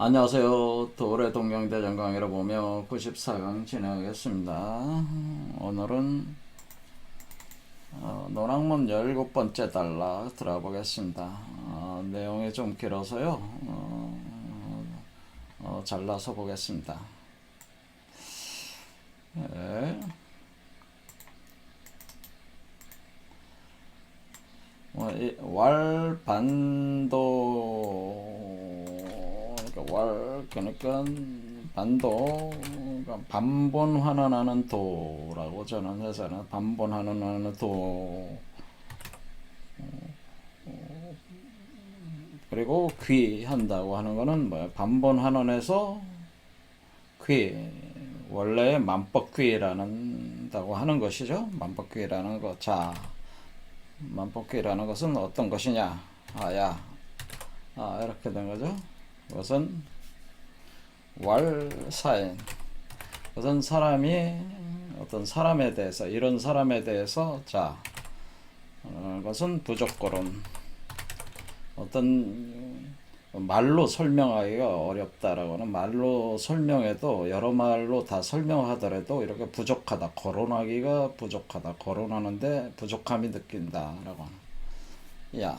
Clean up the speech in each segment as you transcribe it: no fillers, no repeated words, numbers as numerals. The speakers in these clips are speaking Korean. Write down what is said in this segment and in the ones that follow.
안녕하세요. 도래 동경대전 강의를 보며 94강 진행하겠습니다. 오늘은 논학문 17번째 단락 들어보겠습니다. 내용이 좀 길어서요. 잘라서 보겠습니다. 네. 그러니까 반도, 그러니까 반본 환원하는 도라고 저는 해서는 반본 환원하는 도. 그리고 귀 한다고 하는 거는 뭐야? 반본 환원에서 귀, 원래 만법귀라는다고 하는 것이죠. 만법귀라는 것. 자, 만법귀라는 것은 어떤 것이냐? 이렇게 된 거죠. 그것은 왈사인. 그것은 어떤 사람에 대해서, 이런 사람에 대해서, 그것은 부족거론. 어떤 말로 설명하기가 어렵다라고 하는, 말로 설명해도 여러 말로 다 설명하더라도 이렇게 부족하다, 거론하기가 부족하다, 거론하는데 부족함이 느낀다라고 하는. 야,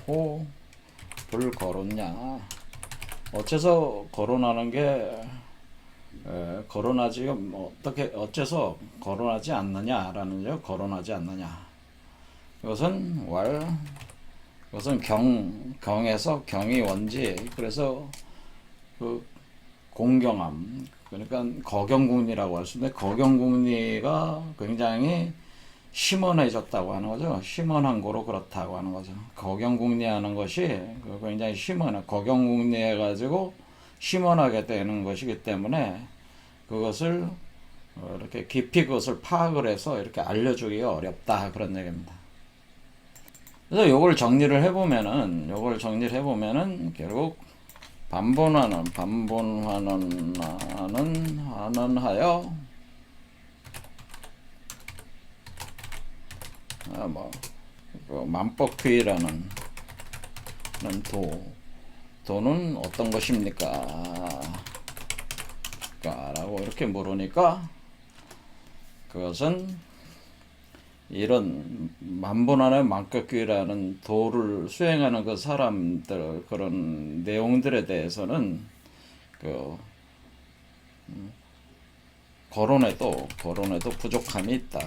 호, 불 거론냐. 어째서 거론하는 게 거론하지가 어째서 거론하지 않느냐라는요. 거론하지 않느냐. 이것은 이것은 경에서 경이 원지. 그래서 그 공경함, 그러니까 거경궁리라고 할 수 있는데, 거경궁리가 굉장히 심원해졌다고 하는 거죠. 심원한 거로 그렇다고 하는 거죠. 거경궁리하는 것이 굉장히 심원해, 거경궁리해 가지고 심원하게 되는 것이기 때문에 그것을 이렇게 깊이 그것을 파악을 해서 이렇게 알려주기가 어렵다, 그런 얘기입니다. 그래서 요걸 정리를 해보면은 결국 반본환원, 환원하여 만법귀라는 도는 어떤 것입니까? 라고 이렇게 물으니까, 그것은 이런 만본환의 만법귀라는 도를 수행하는 그 사람들, 그런 내용들에 대해서는 거론에도 부족함이 있다.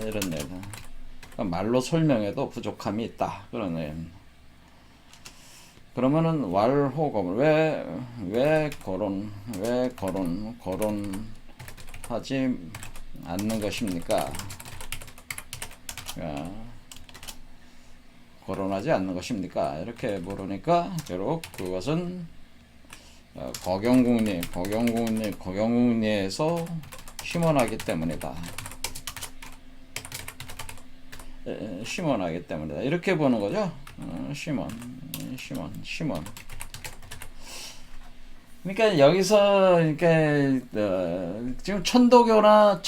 이런 얘기. 말로 설명해도 부족함이 있다. 그런 얘기. 그러면은 왈호검을 왜 거론하지 않는 것입니까? 거론하지 않는 것입니까? 이렇게 물으니까 결국 그것은 거경궁리에서 심원하기 때문이다. 심원하기 때문이다. 이렇게 보는 거죠. 심원. 그러니까 여기서 지금 천도교나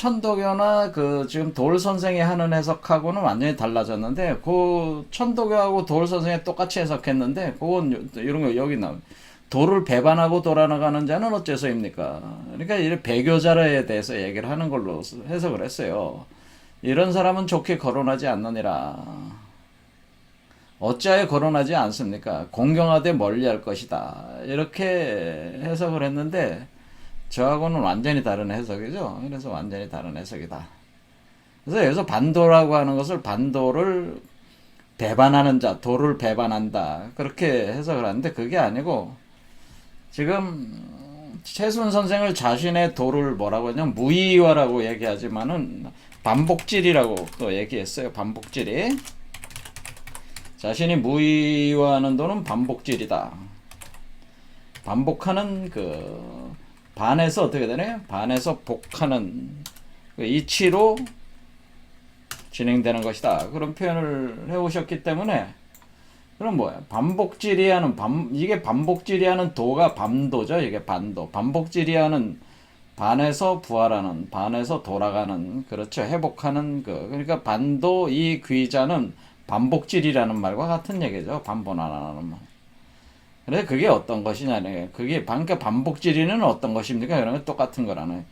그 지금 돌 선생이 하는 해석하고는 완전히 달라졌는데, 그 천도교하고 돌 선생이 똑같이 해석했는데, 그건 이런 거 여기 나옵니다. 도를 배반하고 돌아나가는 자는 어째서입니까? 그러니까 이 배교자에 대해서 얘기를 하는 걸로 해석을 했어요. 이런 사람은 좋게 거론하지 않느니라. 어찌하여 거론하지 않습니까? 공경하되 멀리할 것이다. 이렇게 해석을 했는데, 저하고는 완전히 다른 해석이죠. 그래서 완전히 다른 해석이다. 그래서 여기서 반도라고 하는 것을 반도를 배반하는 자, 도를 배반한다, 그렇게 해석을 하는데, 그게 아니고, 지금 최순 선생을 자신의 도를 뭐라고 하냐면 무의화라고 얘기하지만은 반복질이라고 또 얘기했어요. 반복질이. 자신이 무의화하는 도는 반복질이다. 반복하는 반에서 어떻게 되나요? 반에서 복하는 이치로 진행되는 것이다. 그런 표현을 해오셨기 때문에, 그럼 뭐야? 이게 반복질이하는 도가 반도죠. 이게 반도. 반복질이하는 반에서 부활하는, 반에서 돌아가는, 그렇죠. 회복하는 그러니까 반도 이 귀자는 반복질이라는 말과 같은 얘기죠. 반복하는 말. 그래 그게 어떤 것이냐네. 그게 그러니까 반복질의는 어떤 것입니까? 그런 건 똑같은 거라네.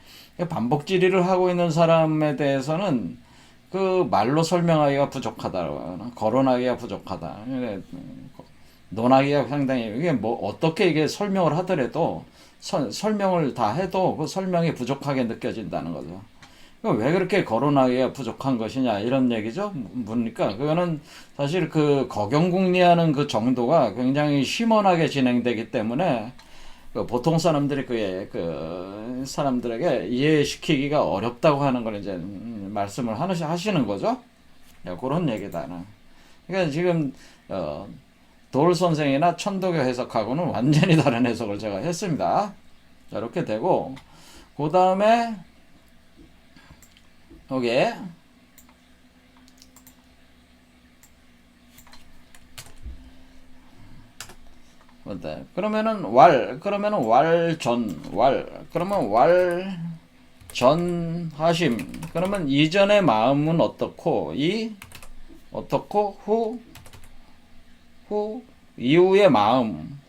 반복질의를 하고 있는 사람에 대해서는 그 말로 설명하기가 부족하다. 거론하기가 부족하다. 논하기가 상당히 이게 뭐 어떻게 이게 설명을 하더라도 설명을 다 해도 그 설명이 부족하게 느껴진다는 거죠. 왜 그렇게 거론하기가 부족한 것이냐 이런 얘기죠. 뭡니까? 그거는 사실 그 거경궁리하는 그 정도가 굉장히 심원하게 진행되기 때문에 그 보통 사람들이 그 사람들에게 이해시키기가 어렵다고 하는 걸 이제 말씀을 하시는 거죠. 그런 얘기다. 그러니까 지금 도울 선생이나 천도교 해석하고는 완전히 다른 해석을 제가 했습니다. 자, 이렇게 되고 그 다음에 여기에 그러면은 왈전 하심 그러면 이전의 마음은 어떻고 어떻고 후 이후의 마음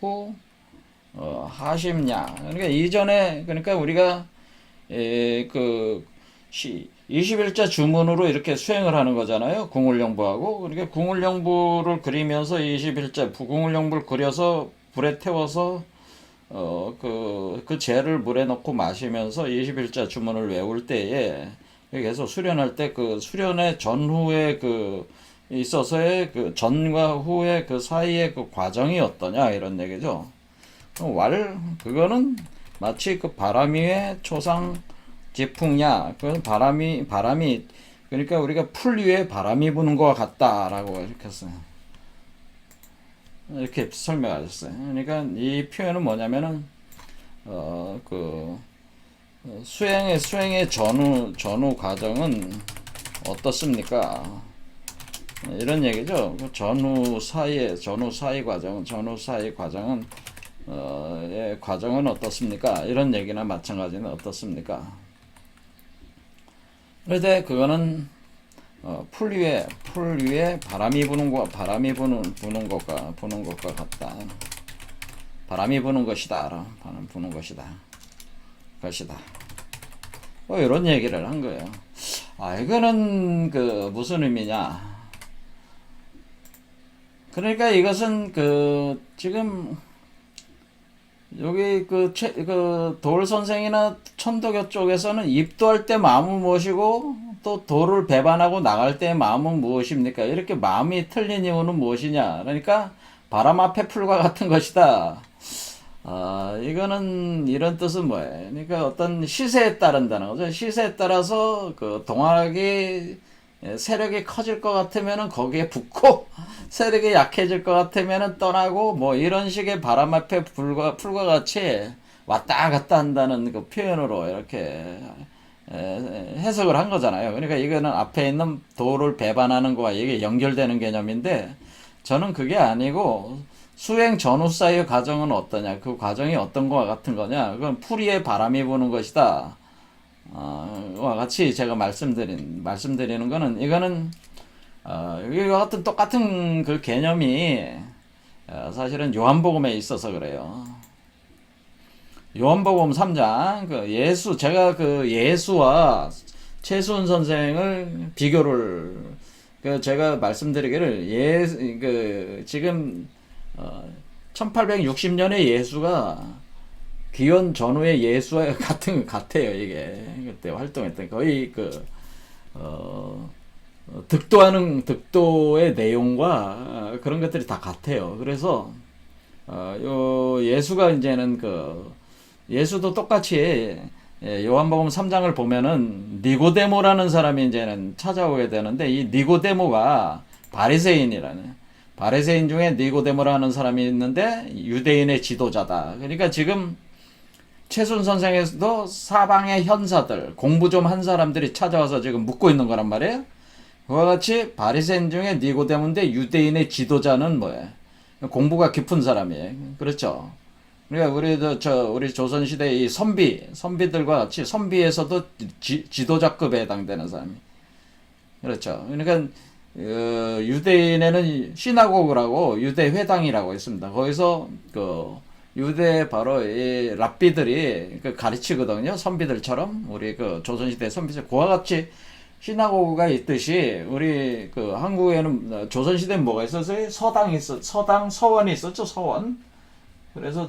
하심냐. 그러니까 이전에 그러니까 우리가 그 21자 주문으로 이렇게 수행을 하는 거잖아요. 궁울영부하고. 그러니까 궁울영부를 그리면서 21자 궁울영부를 그려서 불에 태워서 그 재를 물에 넣고 마시면서 21자 주문을 외울 때에 여기서 수련할 때 그 수련의 전후에 그 있어서의 그 전과 후의 그 사이의 그 과정이 어떠냐 이런 얘기죠. 그거는 마치 그 바람 위에 초상 지풍야 그건 바람이 그러니까 우리가 풀 위에 바람이 부는 것 같다라고 이렇게 했어요. 이렇게 설명하셨어요. 그러니까 이 표현은 뭐냐면은 수행의 전후 과정은 어떻습니까? 이런 얘기죠. 전후 사이 과정은 과정은 어떻습니까? 이런 얘기나 마찬가지는 어떻습니까? 그런데 그거는 풀 위에 바람이 부는 것과 같다. 바람이 부는 것이다. 부는 것이다. 이런 얘기를 한 거예요. 이거는 그 무슨 의미냐? 그러니까 이것은 그 지금 여기 그 도울 선생이나 천도교 쪽에서는 입도할 때 마음은 무엇이고 또 도를 배반하고 나갈 때 마음은 무엇입니까? 이렇게 마음이 틀린 이유는 무엇이냐? 그러니까 바람 앞에 풀과 같은 것이다. 이거는 이런 뜻은 뭐예요? 그러니까 어떤 시세에 따른다는 거죠. 시세에 따라서 그 동학이 세력이 커질 것 같으면은 거기에 붙고 세력이 약해질 것 같으면은 떠나고 뭐 이런 식의 바람 앞에 풀과 같이 왔다 갔다 한다는 그 표현으로 이렇게 해석을 한 거잖아요. 그러니까 이거는 앞에 있는 도를 배반하는 거와 이게 연결되는 개념인데 저는 그게 아니고 수행 전후 사이의 과정은 어떠냐, 그 과정이 어떤 거와 같은 거냐, 그건 풀 위에 바람이 부는 것이다. 와 같이 제가 말씀드리는 거는 이거는 이와 같은 똑같은 그 개념이 사실은 요한복음에 있어서 그래요. 요한복음 3장 제가 그 예수와 최수훈 선생을 비교를 제가 말씀드리기를 지금 1860년에 예수가 기원 전후의 예수와 같아요, 이게. 그때 활동했던 거의 득도의 내용과 그런 것들이 다 같아요. 그래서, 예수가 이제는 예수도 똑같이 요한복음 3장을 보면은 니고데모라는 사람이 이제는 찾아오게 되는데 이 니고데모가 바리새인 중에 니고데모라는 사람이 있는데 유대인의 지도자다. 그러니까 지금 최순 선생에서도 사방의 현사들, 공부 좀 한 사람들이 찾아와서 지금 묻고 있는 거란 말이에요. 그와 같이 바리새인 중에 니고데모인데 유대인의 지도자는 뭐예요? 공부가 깊은 사람이에요. 그렇죠? 그러니까 우리 조선시대 이 선비들과 같이 선비에서도 지도자급에 해당되는 사람이. 그렇죠. 그러니까 유대인에는 시나고그라고 유대 회당이라고 있습니다. 거기서 그 유대 바로 이 랍비들이 그 가르치거든요. 선비들처럼 우리 그 조선시대 선비들 그와 같이 시나고그가 있듯이 우리 그 한국에는 조선시대에 뭐가 있었어요? 서당 서원이 있었죠. 서원. 그래서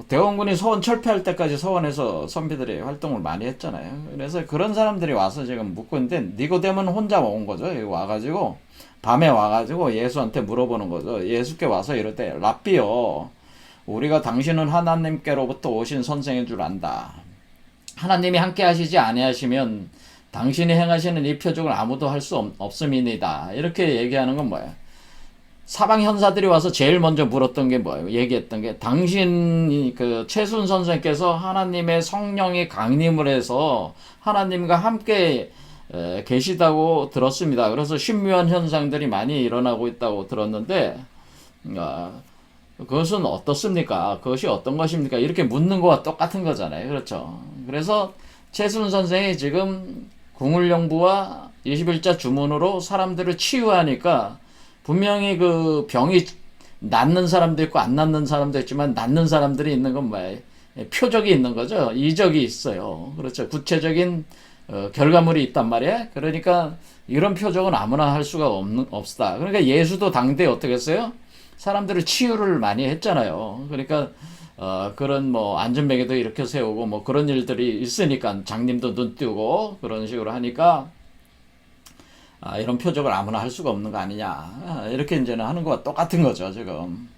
대원군이 서원 철폐할 때까지 서원에서 선비들이 활동을 많이 했잖아요. 그래서 그런 사람들이 와서 지금 묻고 있는데 니고데모는 혼자 온 거죠. 여기 와가지고 밤에 와가지고 예수한테 물어보는 거죠. 예수께 와서 이럴 때 랍비요, 우리가 당신은 하나님께로부터 오신 선생인 줄 안다. 하나님이 함께 하시지 아니하시면 당신이 행하시는 이 표적을 아무도 할 수 없음이니다. 이렇게 얘기하는 건 뭐예요? 사방 현사들이 와서 제일 먼저 물었던 게 뭐예요? 얘기했던 게 당신 그 최순 선생께서 하나님의 성령이 강림을 해서 하나님과 함께 계시다고 들었습니다. 그래서 신묘한 현상들이 많이 일어나고 있다고 들었는데 그것은 어떻습니까? 그것이 어떤 것입니까? 이렇게 묻는 거와 똑같은 거잖아요. 그렇죠? 그래서 최순 선생이 지금 궁울영부와 21자 주문으로 사람들을 치유하니까 분명히 그 병이 낫는 사람도 있고 안 낫는 사람도 있지만 낫는 사람들이 있는 건 뭐예요? 표적이 있는 거죠. 이적이 있어요. 그렇죠. 구체적인 결과물이 있단 말이에요. 그러니까 이런 표적은 아무나 할 수가 없다. 그러니까 예수도 당대에 어떻게 했어요? 사람들을 치유를 많이 했잖아요. 그러니까 그런 뭐 안전베개도 이렇게 세우고 뭐 그런 일들이 있으니까 장님도 눈 뜨고 그런 식으로 하니까 이런 표적을 아무나 할 수가 없는 거 아니냐. 이렇게 이제는 하는 거와 똑같은 거죠, 지금.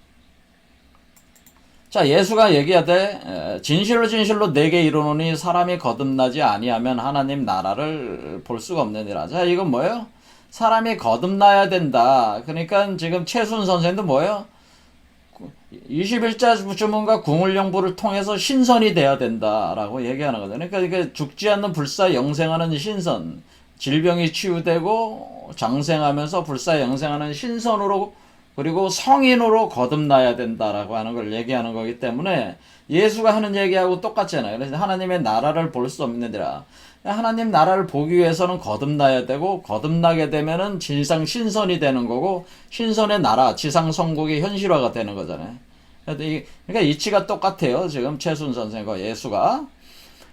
자, 예수가 얘기하되 진실로 진실로 내게 이르노니 사람이 거듭나지 아니하면 하나님 나라를 볼 수가 없느니라. 자, 이건 뭐예요? 사람이 거듭나야 된다. 그러니까 지금 최순 선생도 뭐예요? 21자 주문과 궁울영부를 통해서 신선이 돼야 된다라고 얘기하는 거죠. 그러니까 이게 죽지 않는 불사 영생하는 신선, 질병이 치유되고 장생하면서 불사 영생하는 신선으로 그리고 성인으로 거듭나야 된다라고 하는 걸 얘기하는 거기 때문에 예수가 하는 얘기하고 똑같잖아요. 그래서 하나님의 나라를 볼 수 없느니라. 하나님 나라를 보기 위해서는 거듭나야 되고 거듭나게 되면은 진상 신선이 되는 거고 신선의 나라 지상 성국이 현실화가 되는 거잖아요. 그러니까 이치가 똑같아요. 지금 최순 선생과 예수가.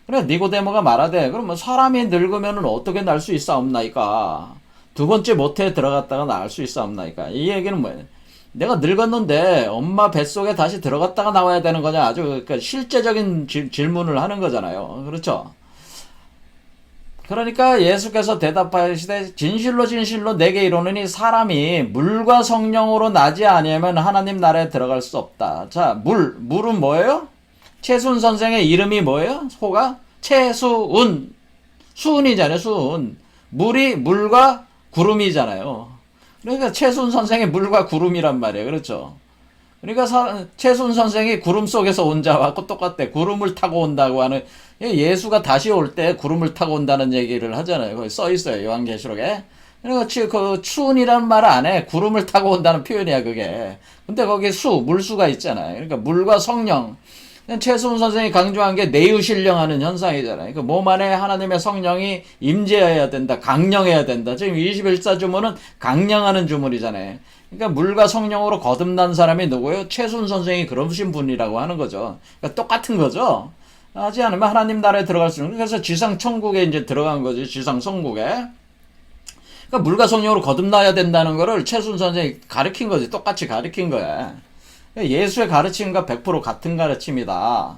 그래 니고데모가 말하되 그럼 뭐 사람이 늙으면은 어떻게 날 수 있사옵나이까? 두 번째 모태에 들어갔다가 나을 수 있사옵나이까? 이 얘기는 뭐예요? 내가 늙었는데 엄마 뱃속에 다시 들어갔다가 나와야 되는 거냐? 아주 그러니까 실제적인 질문을 하는 거잖아요. 그렇죠? 그러니까 예수께서 대답하시되 진실로 진실로 내게 이르노니 사람이 물과 성령으로 나지 아니하면 하나님 나라에 들어갈 수 없다. 자, 물은 뭐예요? 최순 선생의 이름이 뭐예요? 호가 최수운, 수운이잖아요. 수운. 물이 물과 구름이잖아요. 그러니까 최순 선생의 물과 구름이란 말이에요. 그렇죠? 그러니까 최순 선생이 구름 속에서 온 자와 똑같대. 구름을 타고 온다고 하는, 예수가 다시 올 때 구름을 타고 온다는 얘기를 하잖아요. 거기 써 있어요. 요한계시록에. 그러니까 그 추운이란 말 안에 구름을 타고 온다는 표현이야, 그게. 근데 거기 물수가 있잖아요. 그러니까 물과 성령. 최순 선생이 강조한 게 내유신령하는 현상이잖아요. 그 몸 안에 하나님의 성령이 임재해야 된다. 강령해야 된다. 지금 21자 주문은 강령하는 주문이잖아요. 그러니까 물과 성령으로 거듭난 사람이 누구예요? 최순 선생이 그러신 분이라고 하는 거죠. 그러니까 똑같은 거죠. 하지 않으면 하나님 나라에 들어갈 수 있는. 그래서 지상 천국에 이제 들어간 거지. 지상 성국에. 그러니까 물과 성령으로 거듭나야 된다는 거를 최순 선생이 가르친 거지. 똑같이 가르친 거야. 예수의 가르침과 100% 같은 가르침이다.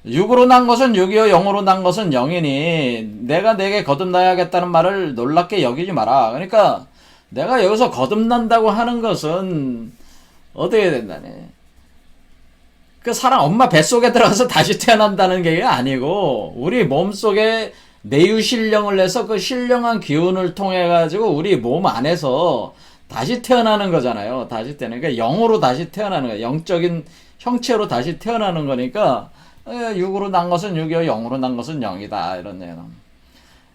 육으로 난 것은 육이요 영으로 난 것은 영이니 내가 내게 거듭나야겠다는 말을 놀랍게 여기지 마라. 그러니까 내가 여기서 거듭난다고 하는 것은 어떻게 된다네. 그 사람 엄마 뱃속에 들어가서 다시 태어난다는 게 아니고 우리 몸속에 내유신령을 내서 그 신령한 기운을 통해 가지고 우리 몸 안에서 다시 태어나는 거잖아요. 다시 태어나는 그러니까 영으로 다시 태어나는 거예요. 영적인 형체로 다시 태어나는 거니까 육으로 난 것은 육이요 영으로 난 것은 영이다. 이런 내용.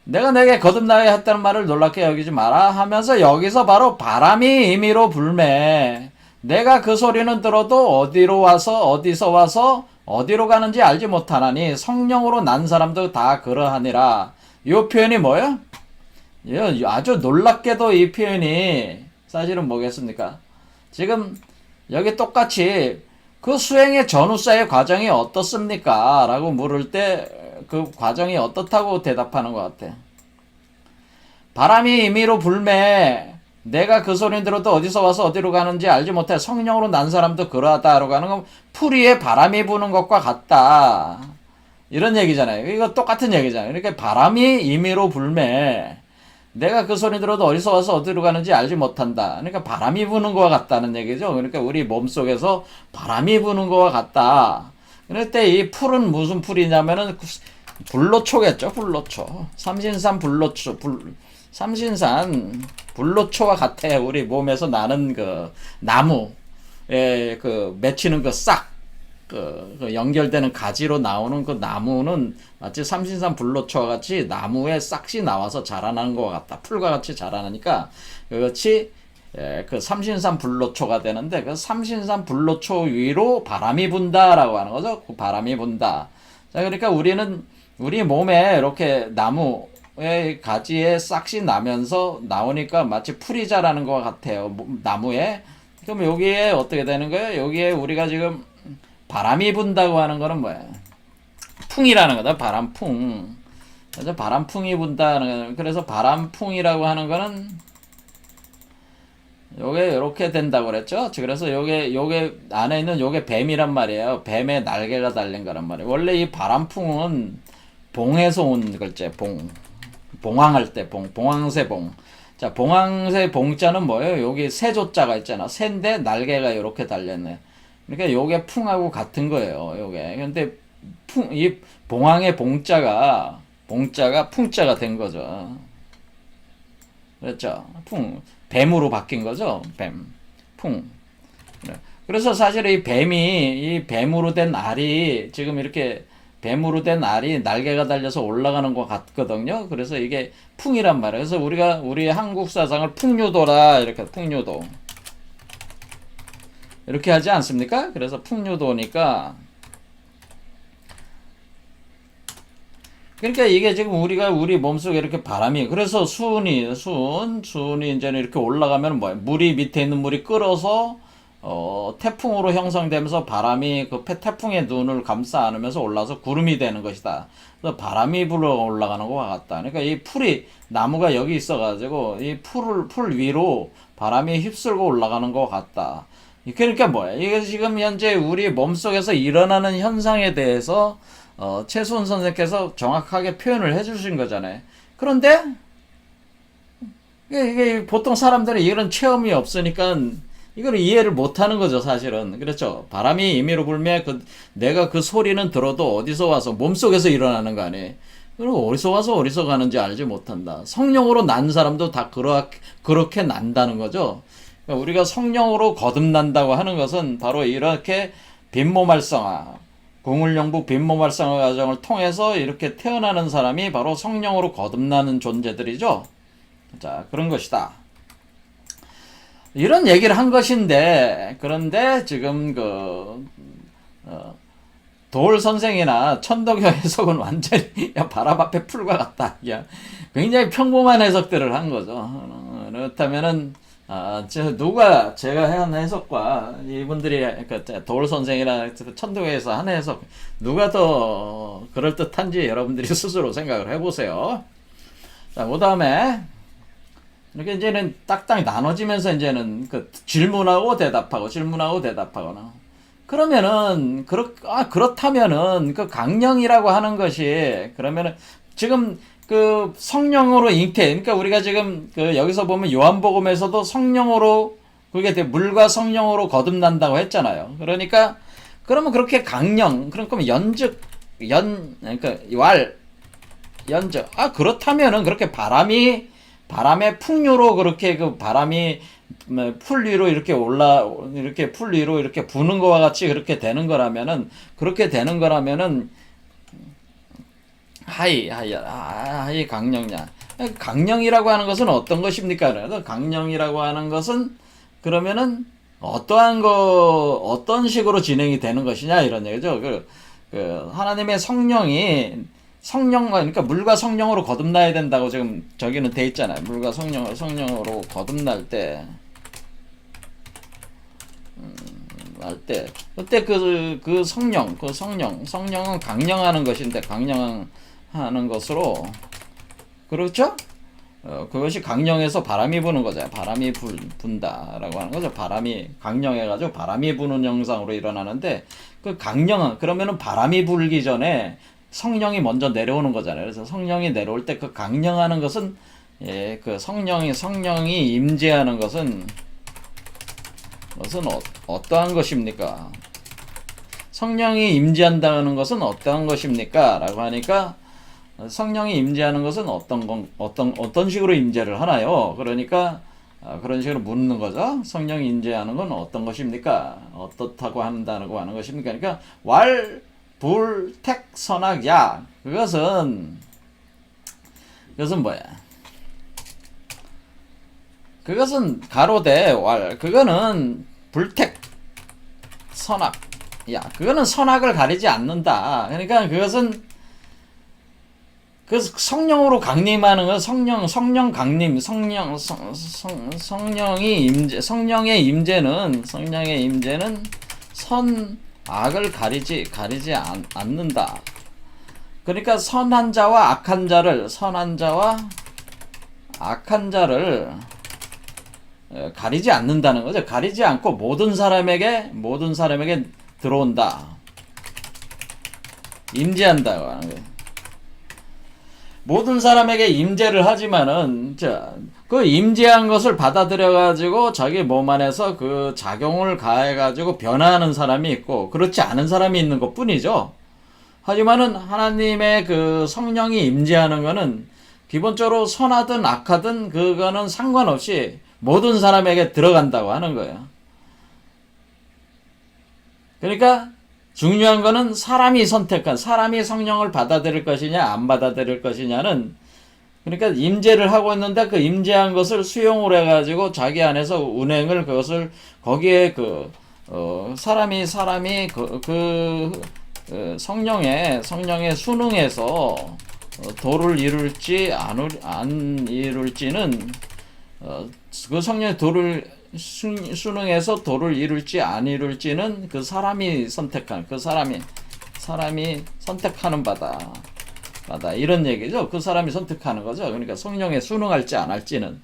내가 내게 거듭나야 했다는 말을 놀랍게 여기지 마라 하면서 여기서 바로 바람이 임의로 불매. 내가 그 소리는 들어도 어디서 와서 어디로 가는지 알지 못하나니 성령으로 난 사람도 다 그러하니라. 이 표현이 뭐예요? 아주 놀랍게도 이 표현이 사실은 뭐겠습니까? 지금 여기 똑같이 그 수행의 전후사의 과정이 어떻습니까? 라고 물을 때 그 과정이 어떻다고 대답하는 것 같아. 바람이 임의로 불매 내가 그 소리 들어도 어디서 와서 어디로 가는지 알지 못해 성령으로 난 사람도 그러하다라고 하는 건 풀이에 바람이 부는 것과 같다. 이런 얘기잖아요. 이거 똑같은 얘기잖아요. 그러니까 바람이 임의로 불매 내가 그 소리 들어도 어디서 와서 어디로 가는지 알지 못한다. 그러니까 바람이 부는 것과 같다는 얘기죠. 그러니까 우리 몸속에서 바람이 부는 것과 같다. 그럴 때 이 풀은 무슨 풀이냐면은 불로초겠죠. 불로초. 삼신산 불로초. 삼신산 불로초와 같아. 우리 몸에서 나는 그 나무에 그 맺히는 그 싹. 그 연결되는 가지로 나오는 그 나무는 마치 삼신산 불로초와 같이 나무에 싹이 나와서 자라나는 것과 같다. 풀과 같이 자라나니까 그렇지 그 삼신산 불로초가 되는데 그 삼신산 불로초 위로 바람이 분다라고 하는 거죠. 그 바람이 분다. 자, 그러니까 우리 몸에 이렇게 나무의 가지에 싹이 나면서 나오니까 마치 풀이 자라는 것 같아요. 나무에. 그럼 여기에 어떻게 되는 거예요? 여기에 우리가 지금 바람이 분다고 하는 거는 뭐야? 풍이라는 거다. 바람풍. 그래서 바람풍이 분다는 거. 그래서 바람풍이라고 하는 거는 요게 이렇게 된다고 그랬죠? 그래서 요게 안에 있는 요게 뱀이란 말이에요. 뱀의 날개가 달린 거란 말이에요. 원래 이 바람풍은 봉에서 온 글자, 봉황할 때 봉황새봉. 자, 봉황새 봉자는 뭐예요? 여기 새조자가 있잖아. 새인데 날개가 이렇게 달렸네. 그러니까 요게 풍하고 같은 거예요. 요게. 근데 이 봉황의 봉자가 풍자가 된 거죠. 그렇죠? 뱀으로 바뀐 거죠. 풍. 그래서 사실 이 뱀으로 된 알이 지금 이렇게 뱀으로 된 알이 날개가 달려서 올라가는 것 같거든요. 그래서 이게 풍이란 말이에요. 그래서 우리 한국 사상을 풍류도라 이렇게 풍류도. 이렇게 하지 않습니까? 그래서 풍류도니까 그러니까 이게 지금 우리 몸속에 이렇게 바람이 그래서 수은이 이제는 이렇게 올라가면 뭐야? 물이 밑에 있는 물이 끓어서 태풍으로 형성되면서 바람이 그 태풍의 눈을 감싸 안으면서 올라서 구름이 되는 것이다. 그래서 바람이 불어 올라가는 것과 같다. 그러니까 이 풀이 나무가 여기 있어가지고 이 풀 위로 바람이 휩쓸고 올라가는 것 같다. 그러니까 뭐야? 이게 지금 현재 우리 몸속에서 일어나는 현상에 대해서 최수원 선생께서 정확하게 표현을 해주신 거잖아요. 그런데 이게 보통 사람들은 이런 체험이 없으니까 이걸 이해를 못하는 거죠, 사실은. 그렇죠? 바람이 임의로 불면 내가 그 소리는 들어도 어디서 와서 몸속에서 일어나는 거 아니에요. 그리고 어디서 와서 어디서 가는지 알지 못한다. 성령으로 난 사람도 다 그렇게 난다는 거죠. 그러니까 우리가 성령으로 거듭난다고 하는 것은 바로 이렇게 빈몸 활성화, 공울영부 빈몸 활성화 과정을 통해서 이렇게 태어나는 사람이 바로 성령으로 거듭나는 존재들이죠. 자, 그런 것이다. 이런 얘기를 한 것인데, 그런데 지금 도올 선생이나 천도교 해석은 완전히 바람 앞에 풀과 같다. 굉장히 평범한 해석들을 한 거죠. 그렇다면은 제가 한 해석과 이분들이 도올 선생이나 천도교에서 한 해석 누가 더 그럴듯한지 여러분들이 스스로 생각을 해보세요. 자, 그 다음에 이렇게 이제는 딱딱 나눠지면서 이제는 질문하고 대답하거나. 그러면은, 그렇다면은, 강령이라고 하는 것이, 그러면은, 지금, 성령으로 잉태, 그러니까 우리가 지금, 여기서 보면 요한복음에서도 성령으로, 그게 물과 성령으로 거듭난다고 했잖아요. 그러니까, 그러면 그렇게 강령, 그러니까 연적. 그렇다면은, 그렇게 바람의 풍류로 그렇게 바람이 풀 위로 이렇게 풀 위로 이렇게 부는 것과 같이 그렇게 되는 거라면은 하이 강령이냐. 강령이라고 하는 것은 어떤 것입니까? 그래서 강령이라고 하는 것은 그러면은 어떤 식으로 진행이 되는 것이냐 이런 얘기죠. 하나님의 성령이 성령, 그러니까 물과 성령으로 거듭나야 된다고 지금 저기는 돼 있잖아요. 물과 성령으로 거듭날 때, 그때 성령은 강령하는 것인데, 강령하는 것으로, 그렇죠? 그것이 강령해서 바람이 부는 거죠. 바람이 분다라고 하는 거죠. 바람이 강령해가지고 바람이 부는 형상으로 일어나는데, 그 강령은, 그러면은 바람이 불기 전에 성령이 먼저 내려오는 거잖아요. 그래서 성령이 내려올 때 그 강령하는 것은, 예, 그 성령이 임재하는 것은 어떠한 것입니까? 성령이 임재한다는 것은 어떠한 것입니까? 라고 하니까, 성령이 임재하는 것은 어떤 식으로 임재를 하나요? 그러니까, 그런 식으로 묻는 거죠. 성령이 임재하는 건 어떤 것입니까? 어떻다고 한다고 하는 것입니까? 그러니까, 불, 택, 선악, 약. 그것은 뭐야? 그것은 가로대, 그거는 불택, 선악, 약. 그거는 선악을 가리지 않는다. 그러니까 그것은 그 성령으로 강림하는 건 성령 강림, 성령의 임재는 선악을 가리지 않는다. 그러니까 선한 자와 악한 자를 가리지 않는다는 거죠. 가리지 않고 모든 사람에게 들어온다. 임재한다고 하는 거예요. 모든 사람에게 임재를 하지만은, 그 임재한 것을 받아들여가지고 자기 몸 안에서 그 작용을 가해가지고 변화하는 사람이 있고, 그렇지 않은 사람이 있는 것 뿐이죠. 하지만은 하나님의 그 성령이 임재하는 거는 기본적으로 선하든 악하든 그거는 상관없이 모든 사람에게 들어간다고 하는 거예요. 그러니까 중요한 거는 사람이 성령을 받아들일 것이냐 안 받아들일 것이냐는, 그러니까 임재를 하고 있는데 그 임재한 것을 수용을 해가지고 자기 안에서 운행을, 그것을 거기에 사람이 성령의 순응해서 도를 이룰지 안 이룰지는, 그 성령의 도를 순응해서 도를 이룰지 안 이룰지는 그 사람이 선택하는 바다 이런 얘기죠. 그 사람이 선택하는 거죠. 그러니까 성령에 순응할지 안 할지는.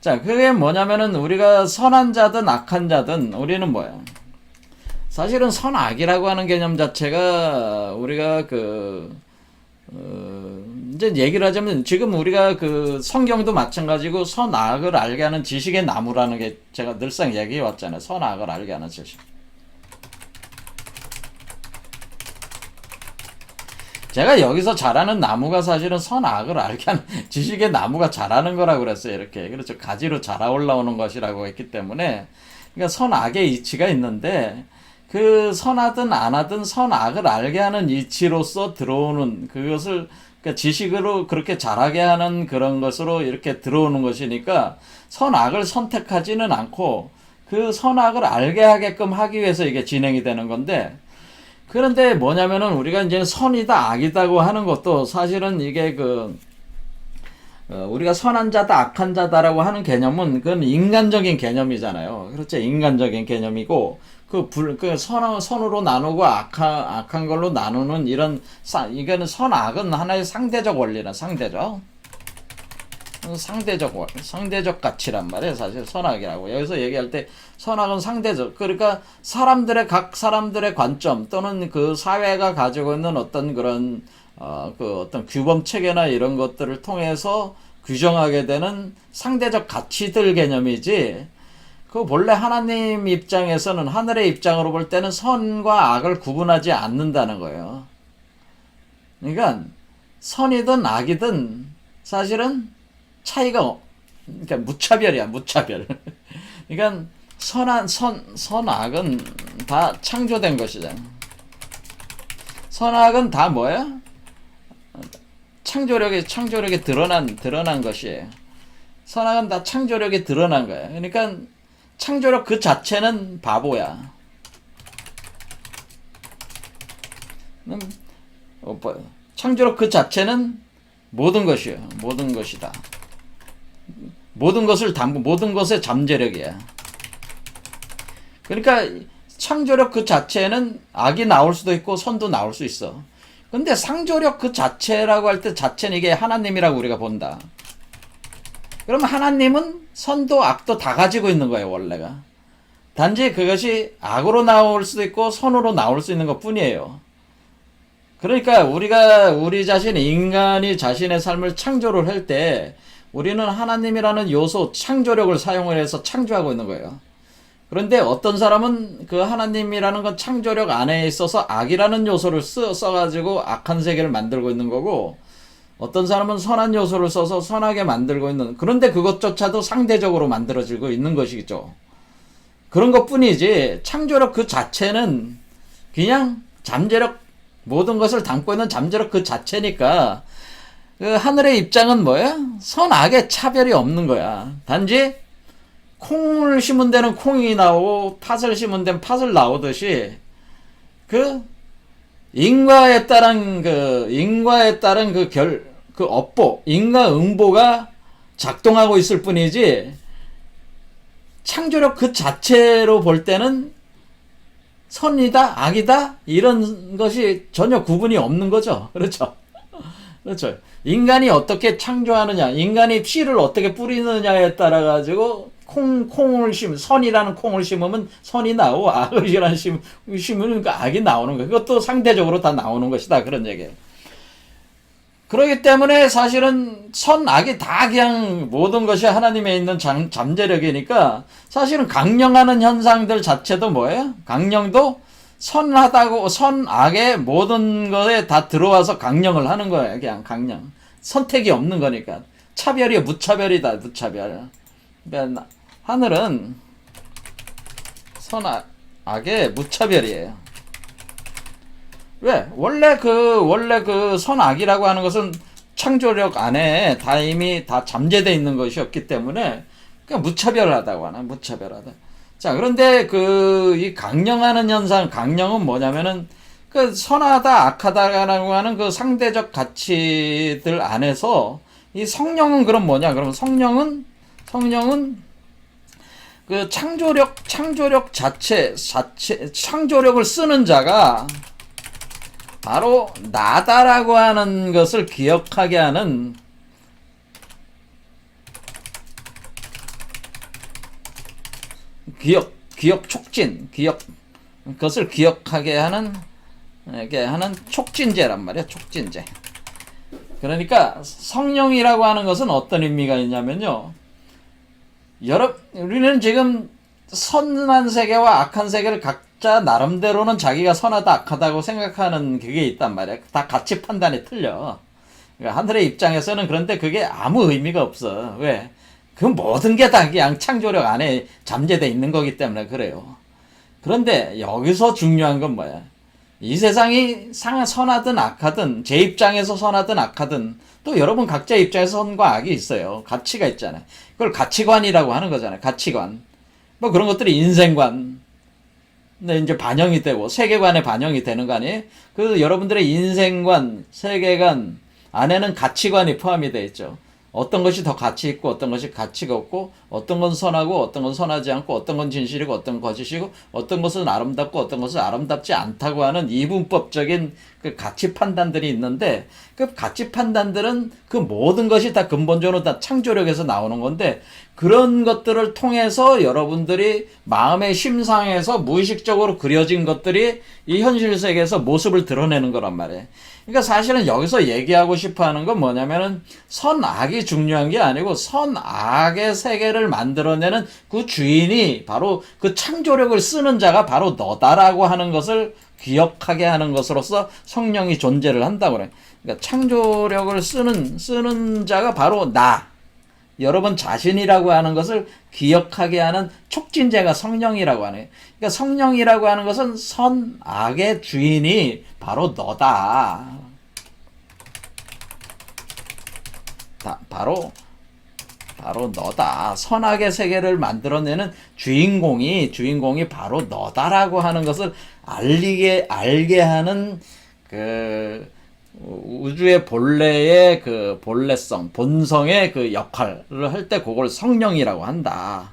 자, 그게 뭐냐면은 우리가 선한 자든 악한 자든 우리는 뭐야? 사실은 선악이라고 하는 개념 자체가 우리가 이제 얘기를 하자면, 지금 우리가 그 성경도 마찬가지고 선악을 알게 하는 지식의 나무라는 게 제가 늘상 얘기해 왔잖아요. 선악을 알게 하는 지식. 제가 여기서 자라는 나무가 사실은 선악을 알게 하는 지식의 나무가 자라는 거라고 그랬어요. 이렇게. 그렇죠. 가지로 자라 올라오는 것이라고 했기 때문에. 그러니까 선악의 이치가 있는데, 그 선하든 안 하든 선악을 알게 하는 이치로서 들어오는 그것을, 그러니까 지식으로 그렇게 자라게 하는 그런 것으로 이렇게 들어오는 것이니까, 선악을 선택하지는 않고 그 선악을 알게 하게끔 하기 위해서 이게 진행이 되는 건데, 그런데 뭐냐면은 우리가 이제 선이다 악이다고 하는 것도 사실은 이게 우리가 선한 자다 악한 자다라고 하는 개념은 그건 인간적인 개념이잖아요. 그렇죠. 인간적인 개념이고, 선으로 나누고 악한 걸로 나누는 이거는 선악은 하나의 상대적 원리라, 상대적 가치란 말이에요. 사실 선악이라고. 여기서 얘기할 때 선악은 상대적. 그러니까 각 사람들의 관점 또는 그 사회가 가지고 있는 어떤 그런, 어떤 규범 체계나 이런 것들을 통해서 규정하게 되는 상대적 가치들 개념이지, 그 본래 하나님 입장에서는, 하늘의 입장으로 볼 때는 선과 악을 구분하지 않는다는 거예요. 그러니까 선이든 악이든 사실은 차이가, 그러니까 무차별. 그러니까 선악은 다 창조된 것이잖아. 선악은 다 뭐야? 창조력이 드러난 것이에요. 선악은 다 창조력이 드러난 거야. 그러니까 창조력 그 자체는 바보야. 창조력 그 자체는 모든 것이요. 모든 것이다. 모든 것을 모든 것의 잠재력이야. 그러니까 창조력 그 자체는 악이 나올 수도 있고 선도 나올 수 있어. 근데 상조력 그 자체라고 할 때 자체는 이게 하나님이라고 우리가 본다. 그러면 하나님은 선도 악도 다 가지고 있는 거예요, 원래가. 단지 그것이 악으로 나올 수도 있고 선으로 나올 수 있는 것 뿐이에요. 그러니까 우리 자신, 인간이 자신의 삶을 창조를 할 때 우리는 하나님이라는 요소, 창조력을 사용을 해서 창조하고 있는 거예요. 그런데 어떤 사람은 그 하나님이라는 건 창조력 안에 있어서 악이라는 요소를 써가지고 악한 세계를 만들고 있는 거고, 어떤 사람은 선한 요소를 써서 선하게 만들고 있는, 그런데 그것조차도 상대적으로 만들어지고 있는 것이죠. 그런 것 뿐이지, 창조력 그 자체는 그냥 잠재력, 모든 것을 담고 있는 잠재력 그 자체니까, 그 하늘의 입장은 뭐야? 선악의 차별이 없는 거야. 단지, 콩을 심은 데는 콩이 나오고, 팥을 심은 데는 팥을 나오듯이, 인과에 따른 업보, 인과응보가 작동하고 있을 뿐이지, 창조력 그 자체로 볼 때는 선이다, 악이다, 이런 것이 전혀 구분이 없는 거죠. 그렇죠? 그렇죠. 인간이 어떻게 창조하느냐, 인간이 씨를 어떻게 뿌리느냐에 따라가지고, 선이라는 콩을 심으면 선이 나오고, 악이라는 심으면 악이 나오는 거예요. 그것도 상대적으로 다 나오는 것이다. 그런 얘기예요. 그렇기 때문에 사실은 악이 다 그냥 모든 것이 하나님에 있는 잠재력이니까 사실은 강령하는 현상들 자체도 뭐예요? 강령도 악의 모든 것에 다 들어와서 강령을 하는 거예요. 그냥 강령. 선택이 없는 거니까. 차별이 무차별이다. 무차별. 그러니까 하늘은 악의 무차별이에요. 왜? 원래 선악이라고 하는 것은 창조력 안에 이미 다 잠재되어 있는 것이었기 때문에, 그냥 무차별하다고 하나, 무차별하다. 자, 그런데 이 강령하는 현상, 강령은 뭐냐면은, 선하다, 악하다라고 하는 그 상대적 가치들 안에서, 이 성령은 그럼 뭐냐? 그러면 성령은 창조력 창조력을 쓰는 자가, 바로 나다라고 하는 것을 기억하게 하는 기억 촉진, 그것을 기억하게 하는 촉진제란 말이야. 촉진제. 그러니까 성령이라고 하는 것은 어떤 의미가 있냐면요, 우리는 지금 선한 세계와 악한 세계를 각자 나름대로는 자기가 선하다 악하다고 생각하는 그게 있단 말이야. 다 가치 판단이 틀려. 그러니까 하늘의 입장에서는 그런데 그게 아무 의미가 없어. 왜? 그 모든 게 다 그냥 창조력 안에 잠재되어 있는 거기 때문에 그래요. 그런데 여기서 중요한 건 뭐야? 이 세상이 선하든 악하든, 제 입장에서 선하든 악하든, 또 여러분 각자 입장에서 선과 악이 있어요. 가치가 있잖아요. 그걸 가치관이라고 하는 거잖아요. 가치관. 뭐 그런 것들이 인생관, 네, 이제 반영이 되고 세계관에 반영이 되는 거 아니에요? 여러분들의 인생관, 세계관 안에는 가치관이 포함이 되어 있죠. 어떤 것이 더 가치 있고 어떤 것이 가치가 없고, 어떤 건 선하고 어떤 건 선하지 않고, 어떤 건 진실이고 어떤 건 거짓이고, 어떤 것은 아름답고 어떤 것은 아름답지 않다고 하는 이분법적인 그 가치 판단들이 있는데, 그 가치 판단들은 그 모든 것이 다 근본적으로 다 창조력에서 나오는 건데, 그런 것들을 통해서 여러분들이 마음의 심상에서 무의식적으로 그려진 것들이 이 현실 세계에서 모습을 드러내는 거란 말이에요. 그러니까 사실은 여기서 얘기하고 싶어 하는 건 뭐냐면은, 선악이 중요한 게 아니고 선악의 세계를 만들어내는 그 주인이 바로 그 창조력을 쓰는 자가 바로 너다라고 하는 것을 기억하게 하는 것으로서 성령이 존재를 한다고 그래. 그러니까 창조력을 쓰는 자가 바로 나, 여러분 자신이라고 하는 것을 기억하게 하는 촉진제가 성령이라고 하네요. 그러니까 성령이라고 하는 것은 선악의 주인이 바로 너다. 바로 너다. 선악의 세계를 만들어내는 주인공이 바로 너다라고 하는 것을 알게 하는 우주의 본래의 그 본래성, 본성의 그 역할을 할 때 그걸 성령이라고 한다.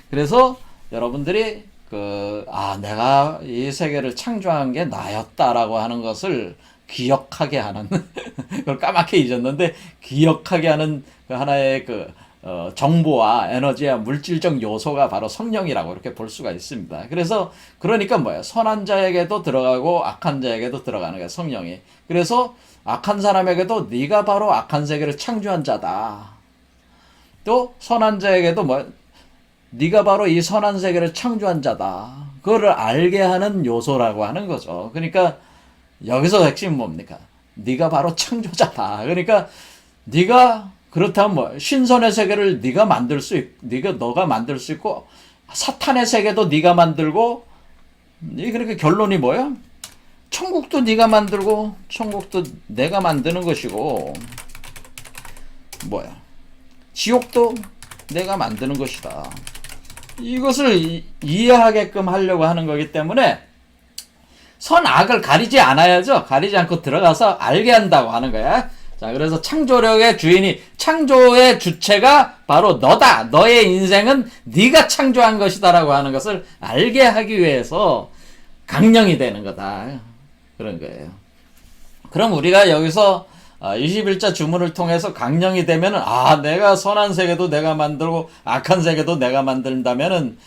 그래서 여러분들이 내가 이 세계를 창조한 게 나였다라고 하는 것을 기억하게 하는, 그걸 까맣게 잊었는데, 기억하게 하는 그 하나의 정보와 에너지와 물질적 요소가 바로 성령이라고 이렇게 볼 수가 있습니다. 그래서, 그러니까 뭐예요? 선한 자에게도 들어가고 악한 자에게도 들어가는 거예요, 성령이. 그래서 악한 사람에게도 네가 바로 악한 세계를 창조한 자다. 또, 선한 자에게도 네가 바로 이 선한 세계를 창조한 자다. 그거를 알게 하는 요소라고 하는 거죠. 그러니까 여기서 핵심은 뭡니까? 네가 바로 창조자다. 그러니까 네가 그렇다면 신선의 세계를 네가 만들 수 너가 만들 수 있고 사탄의 세계도 네가 만들고 그러니까 결론이 뭐야? 천국도 네가 만들고 천국도 내가 만드는 것이고 지옥도 내가 만드는 것이다. 이것을 이해하게끔 하려고 하는 거기 때문에 선악을 가리지 않아야죠. 가리지 않고 들어가서 알게 한다고 하는 거야. 자, 그래서 창조력의 주인이, 창조의 주체가 바로 너다. 너의 인생은 네가 창조한 것이다라고 하는 것을 알게 하기 위해서 강령이 되는 거다. 그런 거예요. 그럼 우리가 여기서 21자 주문을 통해서 강령이 되면은 내가 선한 세계도 내가 만들고 악한 세계도 내가 만든다면은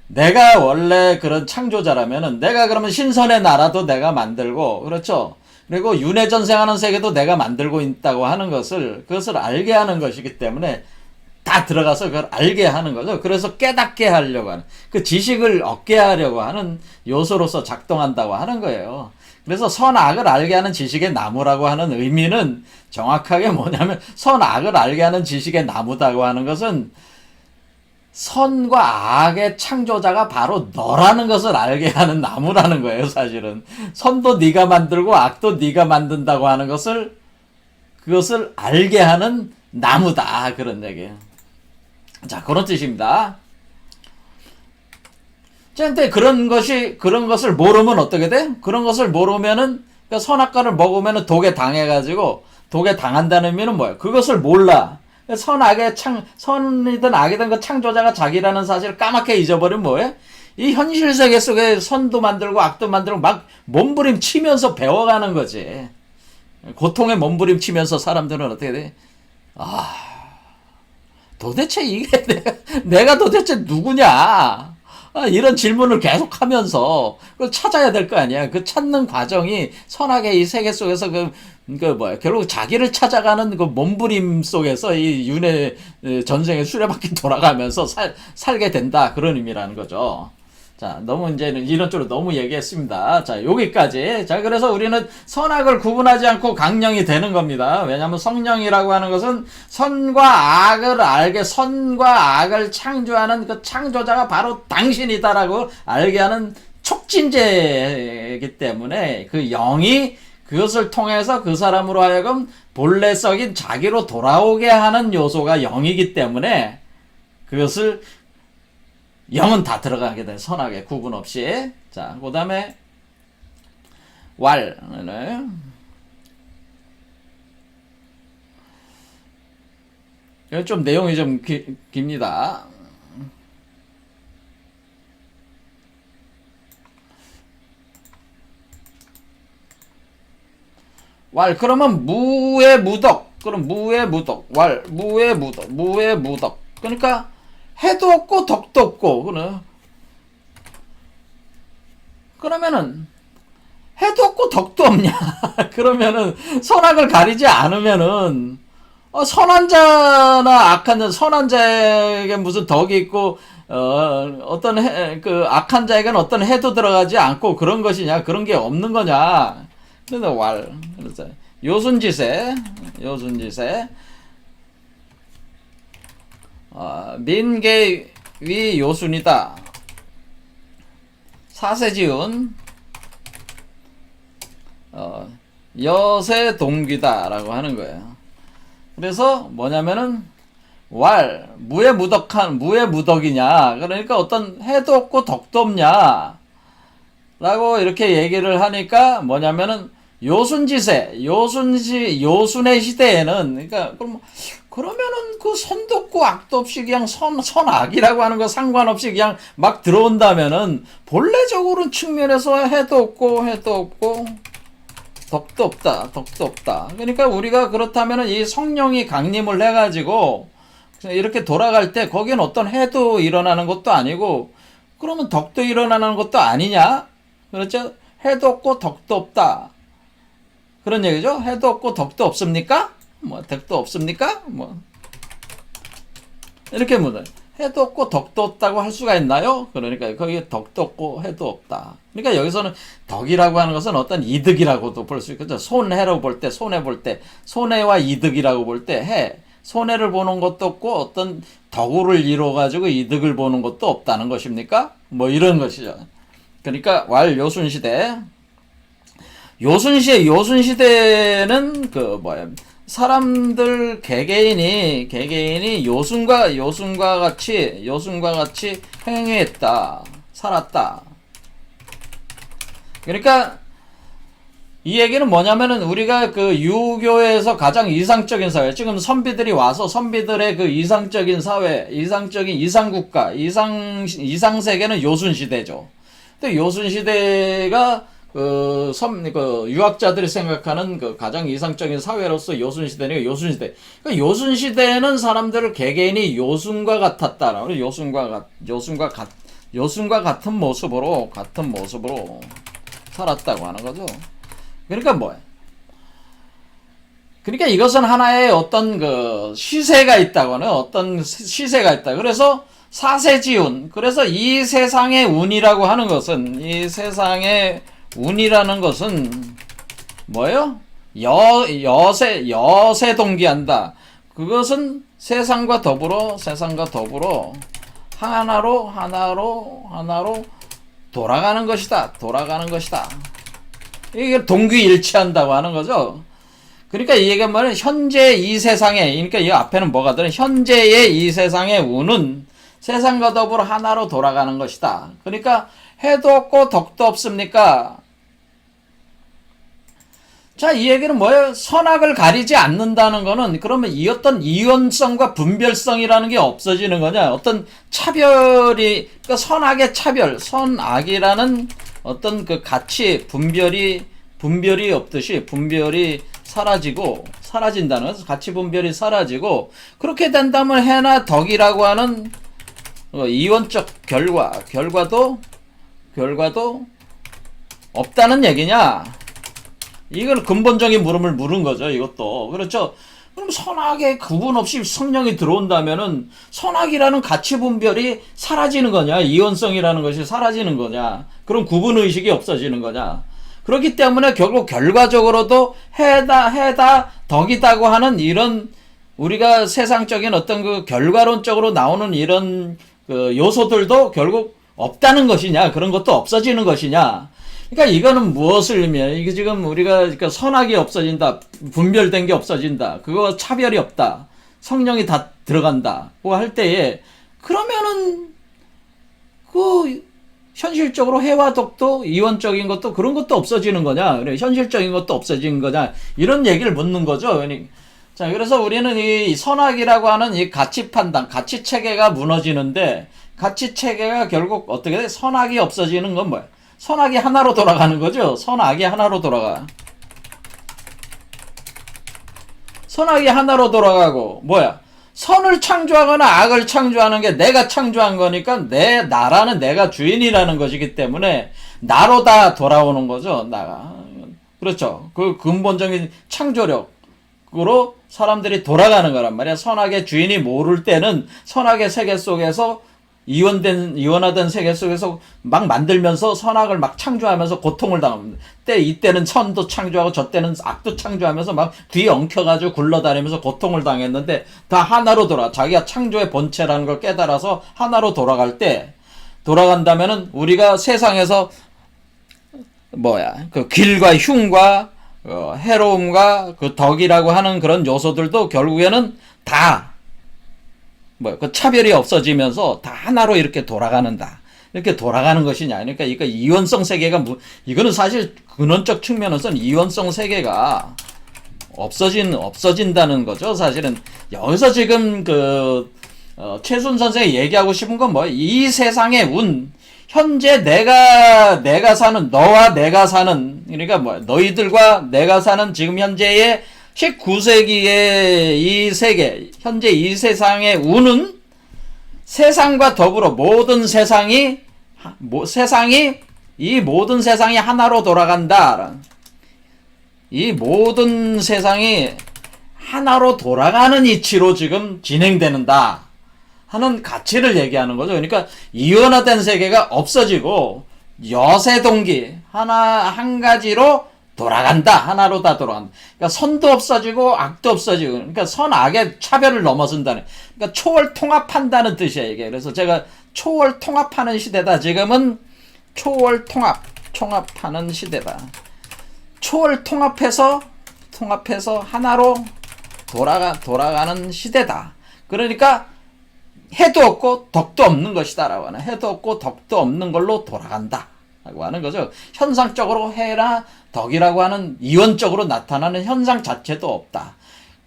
내가 원래 그런 창조자라면은 내가 그러면 신선의 나라도 내가 만들고 그렇죠. 그리고 윤회전생하는 세계도 내가 만들고 있다고 하는 그것을 알게 하는 것이기 때문에 다 들어가서 그걸 알게 하는 거죠. 그래서 깨닫게 하려고 하는 그 지식을 얻게 하려고 하는 요소로서 작동한다고 하는 거예요. 그래서 선악을 알게 하는 지식의 나무라고 하는 의미는 정확하게 뭐냐면 선악을 알게 하는 지식의 나무다고 하는 것은 선과 악의 창조자가 바로 너라는 것을 알게 하는 나무라는 거예요. 사실은 선도 네가 만들고 악도 네가 만든다고 하는 그것을 알게 하는 나무다, 그런 얘기예요. 자, 그런 뜻입니다. 근데 그런 것을 모르면 어떻게 돼? 그런 것을 모르면은, 그러니까 선악과를 먹으면은 독에 당해가지고, 독에 당한다는 의미는 뭐예요? 그것을 몰라. 선이든 악이든 그 창조자가 자기라는 사실을 까맣게 잊어버리면 뭐예요? 이 현실 세계 속에 선도 만들고 악도 만들고 막 몸부림치면서 배워가는 거지. 고통에 몸부림치면서 사람들은 어떻게 돼? 도대체 이게 내가 도대체 누구냐? 이런 질문을 계속하면서 그걸 찾아야 될 거 아니야. 그 찾는 과정이 선악의 이 세계 속에서 결국 자기를 찾아가는 그 몸부림 속에서 이 윤회 전생의 수레바퀴 돌아가면서 살게 된다. 그런 의미라는 거죠. 자, 너무 이제는 이런 쪽으로 너무 얘기했습니다. 자, 여기까지. 자, 그래서 우리는 선악을 구분하지 않고 강령이 되는 겁니다. 왜냐하면 성령이라고 하는 것은 선과 악을 창조하는 그 창조자가 바로 당신이다라고 알게 하는 촉진제이기 때문에 그 영이 그것을 통해서 그 사람으로 하여금 본래적인 자기로 돌아오게 하는 요소가 영이기 때문에 그것을 영은 다 들어가게 돼. 선악의 구분 없이. 자, 그 다음에 왈. 이건 좀 내용이 좀 깁니다. 왈, 그러면 무의 무덕. 그럼 무의 무덕. 왈, 무의 무덕. 무의 무덕. 그러니까 해도 없고 덕도 없고, 그러면은 해도 없고 덕도 없냐? 그러면은 선악을 가리지 않으면은 선한 자나 악한 자, 선한 자에게 무슨 덕이 있고 어떤 악한 자에게는 어떤 해도 들어가지 않고 그런 것이냐? 그런 게 없는 거냐? 그래서 왈, 그래서 요순지세. 민계위 요순이다. 사세지운 여세 동귀다라고 하는 거예요. 그래서 뭐냐면은 왈, 무의 무덕이냐? 그러니까 어떤 해도 없고 덕도 없냐? 라고 이렇게 얘기를 하니까 뭐냐면은 요순의 시대에는, 그러니까, 그러면은 그 선도 없고 악도 없이 그냥 선악이라고 하는 거 상관없이 그냥 막 들어온다면은 본래적으로는 측면에서 해도 없고, 덕도 없다. 그러니까 우리가 그렇다면은 이 성령이 강림을 해가지고 이렇게 돌아갈 때 거기는 어떤 해도 일어나는 것도 아니고, 그러면 덕도 일어나는 것도 아니냐? 그렇죠? 해도 없고 덕도 없다. 그런 얘기죠? 해도 없고 덕도 없습니까? 덕도 없습니까? 이렇게 묻어요. 해도 없고 덕도 없다고 할 수가 있나요? 그러니까 거기에 덕도 없고 해도 없다. 그러니까 여기서는 덕이라고 하는 것은 어떤 이득이라고도 볼 수 있겠죠. 손해로 볼 때, 손해와 이득이라고 볼 때, 손해를 보는 것도 없고 어떤 덕을 이루어가지고 이득을 보는 것도 없다는 것입니까? 이런 것이죠. 그러니까 요순시대는 사람들 개개인이 요순과 같이 행위했다, 살았다. 그러니까 이 얘기는 뭐냐면은 우리가 그 유교에서 가장 이상적인 사회, 지금 선비들이 와서 선비들의 그 이상적인 사회, 이상적인 이상국가, 이상세계는 요순시대죠. 근데 요순시대가 유학자들이 생각하는 그 가장 이상적인 사회로서 요순시대니까 요순시대. 그러니까 요순시대에는 사람들을 개개인이 요순과 같았다. 요순과 같은 모습으로 살았다고 하는 거죠. 그러니까 그러니까 이것은 하나의 어떤 시세가 있다고는, 그래서 사세지운. 그래서 이 세상의 운이라고 하는 것은, 뭐예요? 여세 동기한다. 그것은 세상과 더불어 하나로 돌아가는 것이다. 이게 동기일치한다고 하는 거죠. 그러니까 이 얘기가 뭐냐면 현재 이 세상에, 그러니까 이 앞에는 뭐가 들어? 현재의 이 세상의 운은 세상과 더불어 하나로 돌아가는 것이다. 그러니까 해도 없고 덕도 없습니까? 자, 이 얘기는 뭐예요? 선악을 가리지 않는다는 거는, 그러면 이 어떤 이원성과 분별성이라는 게 없어지는 거냐? 어떤 차별이, 그러니까 선악의 차별, 선악이라는 어떤 그 가치, 분별이 없듯이 분별이 사라진다는 것은, 가치 분별이 사라지고, 그렇게 된다면 해나 덕이라고 하는 이원적 결과도 없다는 얘기냐? 이걸 근본적인 물음을 물은 거죠, 이것도. 그렇죠? 그럼 선악의 구분 없이 성령이 들어온다면은 선악이라는 가치 분별이 사라지는 거냐? 이원성이라는 것이 사라지는 거냐? 그런 구분 의식이 없어지는 거냐? 그렇기 때문에 결국 결과적으로도 해다 덕이다고 하는 이런, 우리가 세상적인 어떤 그 결과론적으로 나오는 이런 그 요소들도 결국 없다는 것이냐? 그런 것도 없어지는 것이냐? 그러니까 이거는 무엇을 의미해요? 이게 지금 우리가 그러니까 선악이 없어진다, 분별된 게 없어진다, 그거 차별이 없다, 성령이 다 들어간다고 할 때에, 그러면은 그 현실적으로 해와 덕도, 이원적인 것도, 그런 것도 없어지는 거냐? 그래, 현실적인 것도 없어지는 거냐? 이런 얘기를 묻는 거죠. 자, 그래서 우리는 이 선악이라고 하는 이 가치 판단, 가치 체계가 무너지는데, 가치 체계가 결국 어떻게 돼? 선악이 없어지는 건 뭐야? 선악이 하나로 돌아가는 거죠. 선악이 하나로 돌아가. 선악이 하나로 돌아가고, 선을 창조하거나 악을 창조하는 게 내가 창조한 거니까, 나라는 내가 주인이라는 것이기 때문에 나로 다 돌아오는 거죠. 나가. 그렇죠. 그 근본적인 창조력으로 사람들이 돌아가는 거란 말이야. 선악의 주인이 모를 때는 선악의 세계 속에서 이원화된 세계 속에서 막 만들면서 선악을 막 창조하면서 고통을 당합니다. 이때는 선도 창조하고 저 때는 악도 창조하면서 막 뒤에 엉켜가지고 굴러다니면서 고통을 당했는데, 다 하나로 자기가 창조의 본체라는 걸 깨달아서 하나로 돌아간다면은 우리가 세상에서 그 길과 흉과 해로움과 그 덕이라고 하는 그런 요소들도 결국에는 다 그 차별이 없어지면서 다 하나로 이렇게 돌아가는다. 이렇게 돌아가는 것이냐. 그러니까 이거 이원성 세계가 이거는 사실 근원적 측면에서는 이원성 세계가 없어진다는 거죠. 사실은 여기서 지금 최순 선생이 얘기하고 싶은 건 뭐, 이 세상의 운, 현재 내가 사는, 너와 내가 사는, 그러니까 뭐, 너희들과 내가 사는 지금 현재의 19세기의 이 세계, 현재 이 세상의 운은 세상과 더불어 모든 이 모든 세상이 하나로 돌아간다. 이 모든 세상이 하나로 돌아가는 이치로 지금 진행되는다 하는 가치를 얘기하는 거죠. 그러니까 이원화된 세계가 없어지고 여세 동기 한 가지로 돌아간다. 하나로 다 돌아간다. 그러니까 선도 없어지고 악도 없어지고, 그러니까 선악의 차별을 넘어선다는, 그러니까 초월 통합한다는 뜻이야 이게. 그래서 제가 초월 통합하는 시대다. 지금은 초월 통합하는 시대다. 초월 통합해서 하나로 돌아가는 시대다. 그러니까 해도 없고 덕도 없는 것이다라고 하는, 해도 없고 덕도 없는 걸로 돌아간다 라고 하는 거죠. 현상적으로 해나 덕이라고 하는 이원적으로 나타나는 현상 자체도 없다.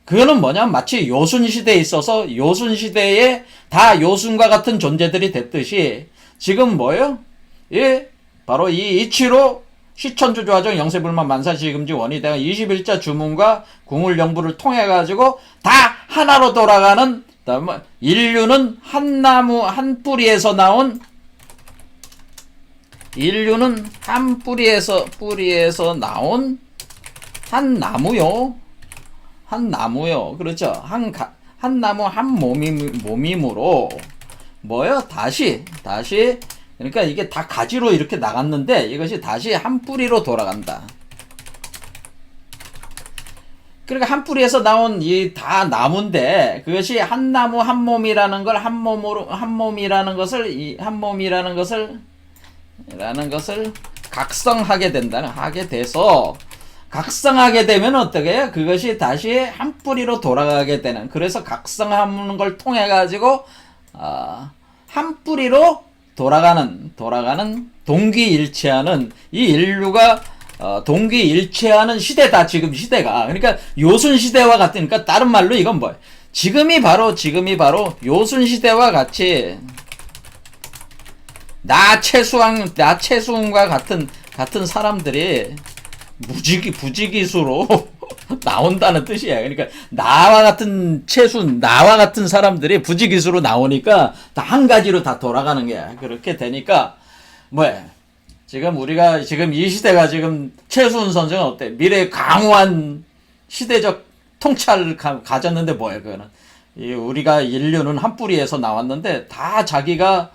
그거는 뭐냐면 마치 요순시대에 있어서 요순시대에 다 요순과 같은 존재들이 됐듯이 지금 뭐예요? 예, 바로 이 이치로 시천주조화정 영세불만 만사시금지 원이대가 21자 주문과 궁울영부를 통해가지고 다 하나로 돌아가는, 그다음에 인류는 한 나무 한 뿌리에서 나온, 인류는 한 뿌리에서 나온 한 나무요. 그렇죠. 한 나무 한 몸임으로 뭐요? 다시 그러니까 이게 다 가지로 이렇게 나갔는데 이것이 다시 한 뿌리로 돌아간다. 그러니까 한 뿌리에서 나온 이 다 나무인데 그것이 한 나무 한 몸이라는 걸 한 몸이라는 것을 각성하게 된다는, 하게 돼서 각성하게 되면 어떻게 해요? 그것이 다시 한 뿌리로 돌아가게 되는, 그래서 각성하는 걸 통해 가지고 한 뿌리로 돌아가는 동기일체하는, 이 인류가 동기일체하는 시대다 지금 시대가. 그러니까 요순시대와 같으니까 다른 말로 이건 뭐예요? 지금이 바로 요순 시대와 같이 나 최수웅과 같은 사람들이 부지기수로 나온다는 뜻이야. 그러니까 나와 같은 사람들이 부지기수로 나오니까 다 한 가지로 다 돌아가는 거야. 그렇게 되니까 뭐야? 지금 이 시대가 지금 최수훈 선생은 어때? 미래의 강호한 시대적 통찰을 가졌는데 뭐야 그거는? 우리가 인류는 한 뿌리에서 나왔는데 다 자기가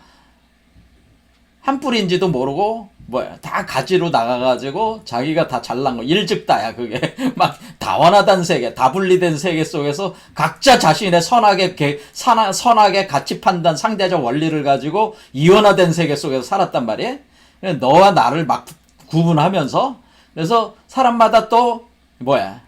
한 뿌리인지도 모르고 뭐야 다 가지로 나가가지고 자기가 다 잘난 거 일즉다야. 그게 막 다원화된 세계, 다분리된 세계 속에서 각자 자신의 선악의 가치 판단, 상대적 원리를 가지고 이원화된 세계 속에서 살았단 말이에요. 너와 나를 막 구분하면서, 그래서 사람마다 또 뭐야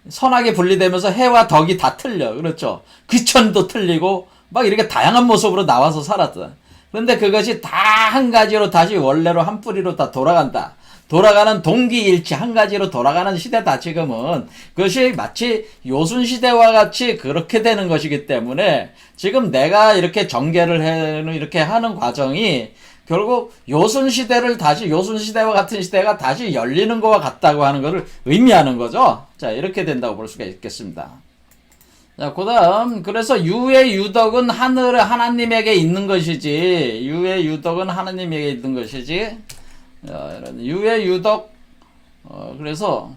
선악이 분리되면서 해와 덕이 다 틀려. 그렇죠. 귀천도 틀리고 막 이렇게 다양한 모습으로 나와서 살았다. 그런데 그것이 다 한 가지로 다시 원래로 한 뿌리로 다 돌아간다. 돌아가는 동기일치 한 가지로 돌아가는 시대다 지금은. 그것이 마치 요순시대와 같이 그렇게 되는 것이기 때문에 지금 내가 이렇게 전개를 이렇게 하는 과정이 결국 요순시대와 같은 시대가 다시 열리는 것과 같다고 하는 것을 의미하는 거죠. 자, 이렇게 된다고 볼 수가 있겠습니다. 자, 그 다음, 그래서 유의 유덕은 하나님에게 있는 것이지, 유의 유덕은 하나님에게 있는 것이지, 유의 유덕, 그래서,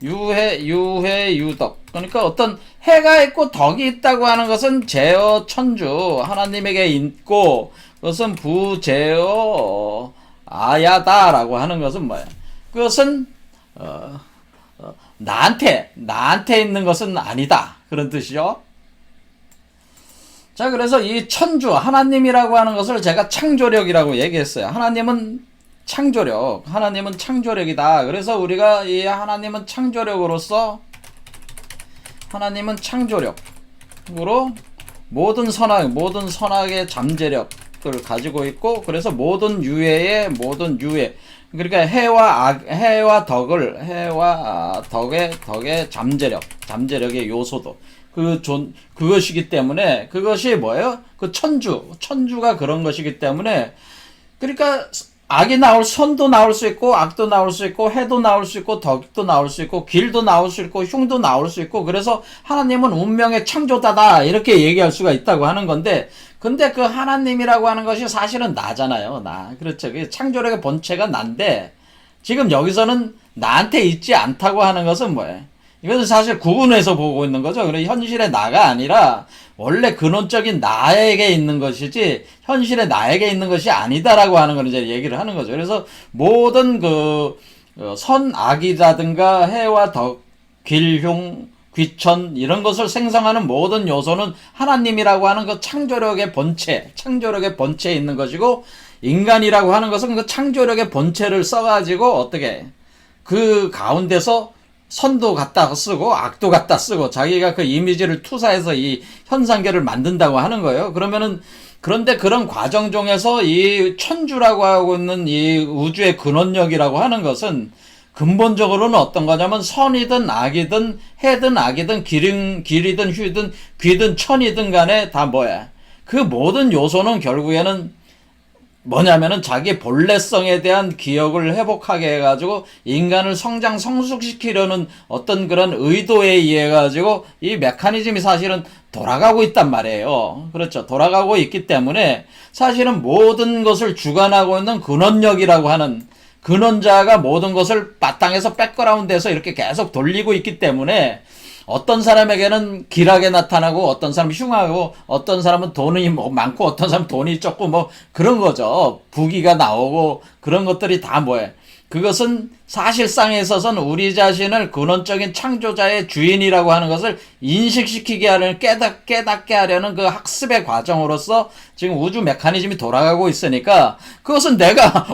유의 유덕. 그러니까 어떤 해가 있고 덕이 있다고 하는 것은 제어 천주, 하나님에게 있고, 그것은 부제어 아야다라고 하는 것은 뭐야? 그것은, 나한테 있는 것은 아니다. 그런 뜻이죠. 자, 그래서 이 천주, 하나님이라고 하는 것을 제가 창조력이라고 얘기했어요. 하나님은 창조력이다. 그래서 우리가 이 하나님은 창조력으로 모든 선악의 잠재력, 것을 가지고 있고, 그래서 모든 유해의 모든 유해, 그러니까 해와 덕의 잠재력의 요소도 그것이기 때문에, 그것이 뭐예요? 그 천주가 그런 것이기 때문에, 그러니까 선도 나올 수 있고, 악도 나올 수 있고, 해도 나올 수 있고, 덕도 나올 수 있고, 길도 나올 수 있고, 흉도 나올 수 있고, 그래서 하나님은 운명의 창조자다, 이렇게 얘기할 수가 있다고 하는 건데, 근데 그 하나님이라고 하는 것이 사실은 나잖아요. 그렇죠. 그 창조력의 본체가 난데, 지금 여기서는 나한테 있지 않다고 하는 것은 뭐예요? 이것은 사실 구분해서 보고 있는 거죠. 그래, 현실의 나가 아니라 원래 근원적인 나에게 있는 것이지 현실의 나에게 있는 것이 아니다라고 하는 걸 이제 얘기를 하는 거죠. 그래서 모든 선악이라든가 해와 덕, 길흉, 귀천 이런 것을 생성하는 모든 요소는 하나님이라고 하는 그 창조력의 본체에 있는 것이고, 인간이라고 하는 것은 그 창조력의 본체를 써가지고 어떻게 그 가운데서 선도 갖다 쓰고 악도 갖다 쓰고 자기가 그 이미지를 투사해서 이 현상계를 만든다고 하는 거예요. 그런데 그런 과정 중에서 이 천주라고 하고 있는 이 우주의 근원력이라고 하는 것은 근본적으로는 어떤 거냐면, 선이든 악이든 해든 악이든 길이든 휴이든 귀든 천이든 간에 다 뭐야? 그 모든 요소는 결국에는 뭐냐면은 자기 본래성에 대한 기억을 회복하게 해가지고 인간을 성숙시키려는 어떤 그런 의도에 의해 가지고 이 메커니즘이 사실은 돌아가고 있단 말이에요. 그렇죠. 돌아가고 있기 때문에 사실은 모든 것을 주관하고 있는 근원력이라고 하는 근원자가 모든 것을 바탕에서 백그라운드에서 이렇게 계속 돌리고 있기 때문에, 어떤 사람에게는 길하게 나타나고, 어떤 사람은 흉하고, 어떤 사람은 돈이 많고, 어떤 사람은 돈이 적고, 뭐 그런 거죠. 부귀가 나오고 그런 것들이 다 뭐예요? 그것은 사실상에 있어서는 우리 자신을 근원적인 창조자의 주인이라고 하는 것을 인식시키게 하려는, 깨닫게 하려는 그 학습의 과정으로서 지금 우주 메커니즘이 돌아가고 있으니까, 그것은 내가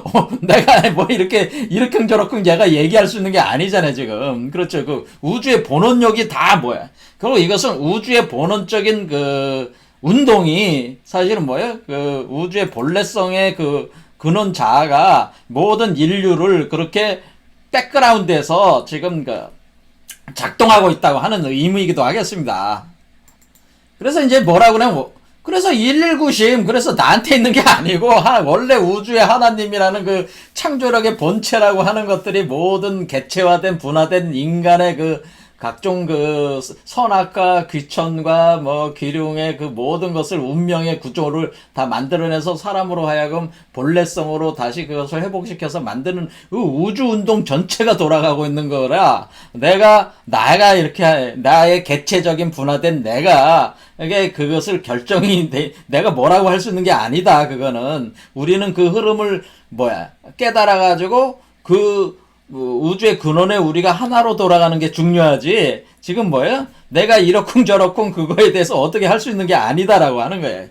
뭐 이렇게 얘가 얘기할 수 있는 게 아니잖아요, 지금. 그렇죠. 그 우주의 본원력이 다 뭐야. 그리고 이것은 우주의 본원적인 그 운동이 사실은 뭐예요? 그 우주의 본래성의 그 근원 자아가 모든 인류를 그렇게 백그라운드에서 지금 작동하고 있다고 하는 의미이기도 하겠습니다. 그래서 이제 뭐라고 그러냐면, 그래서 119심, 그래서 나한테 있는 게 아니고, 원래 우주의 하나님이라는 그 창조력의 본체라고 하는 것들이 모든 개체화된, 분화된 인간의 그 각종 그 선악과 귀천과 뭐 기륭의 그 모든 것을 운명의 구조를 다 만들어내서 사람으로 하여금 본래성으로 다시 그것을 회복시켜서 만드는 그 우주 운동 전체가 돌아가고 있는 거라, 내가 이렇게 나의 개체적인 분화된 내가 이게 그것을 내가 뭐라고 할 수 있는 게 아니다. 그거는 우리는 그 흐름을 깨달아가지고 우주의 근원에 우리가 하나로 돌아가는 게 중요하지, 지금 내가 이러쿵저러쿵 그거에 대해서 어떻게 할 수 있는 게 아니다라고 하는 거예요.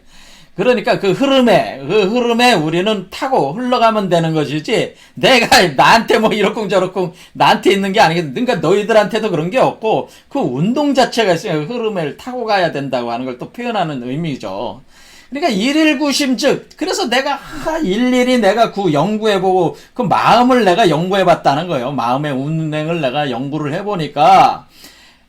그러니까 그 흐름에 우리는 타고 흘러가면 되는 것이지, 내가 나한테 뭐 이러쿵저러쿵 나한테 있는 게 아니겠다. 그러니까 너희들한테도 그런 게 없고, 그 운동 자체가 있으니까 그 흐름을 타고 가야 된다고 하는 걸 또 표현하는 의미죠. 그러니까 119심즉, 그래서 내가 일일이 내가 연구해보고 그 마음을 내가 연구해봤다는 거예요. 마음의 운행을 내가 연구를 해보니까,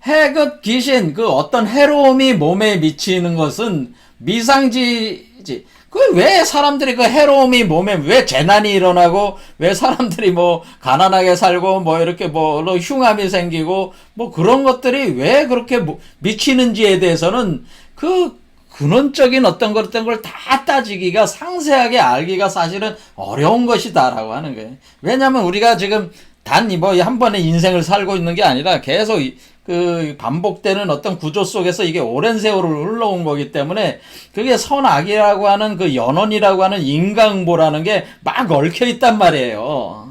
해급 귀신 그 어떤 해로움이 몸에 미치는 것은 미상지지. 왜 사람들이 그 해로움이 몸에 왜 재난이 일어나고, 왜 사람들이 뭐 가난하게 살고 뭐 이렇게 뭐 흉함이 생기고 뭐 그런 것들이 왜 그렇게 미치는지에 대해서는 그 근원적인 어떤 걸 다 따지기가, 상세하게 알기가 사실은 어려운 것이다라고 하는 거예요. 왜냐면 우리가 지금 한 번의 인생을 살고 있는 게 아니라 계속 그 반복되는 어떤 구조 속에서 이게 오랜 세월을 흘러온 거기 때문에, 그게 선악이라고 하는 그 연원이라고 하는 인과응보라는 게 막 얽혀 있단 말이에요.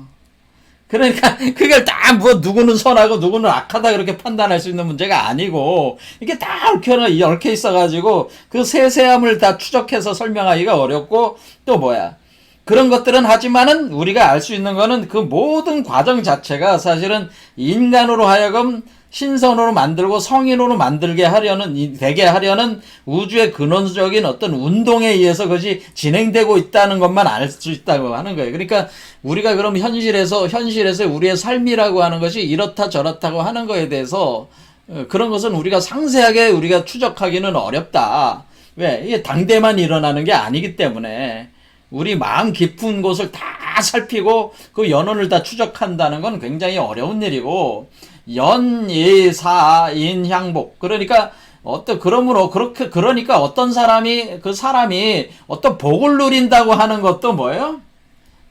그러니까 그걸 다 누구는 선하고 누구는 악하다 그렇게 판단할 수 있는 문제가 아니고, 이게 다 얽혀 있어가지고 그 세세함을 다 추적해서 설명하기가 어렵고, 또 그런 것들은 하지만은 우리가 알 수 있는 거는 그 모든 과정 자체가 사실은 인간으로 하여금 신선으로 만들고 성인으로 만들게 하려는, 되게 하려는 우주의 근원적인 어떤 운동에 의해서 그것이 진행되고 있다는 것만 알 수 있다고 하는 거예요. 그러니까 우리가 그럼 현실에서 우리의 삶이라고 하는 것이 이렇다 저렇다고 하는 거에 대해서 그런 것은 우리가 상세하게 우리가 추적하기는 어렵다. 왜? 이게 당대만 일어나는 게 아니기 때문에 우리 마음 깊은 곳을 다 살피고 그 연원을 다 추적한다는 건 굉장히 어려운 일이고, 연예사인향복, 그러니까 그러므로 그러니까 어떤 사람이 그 사람이 어떤 복을 누린다고 하는 것도 뭐예요?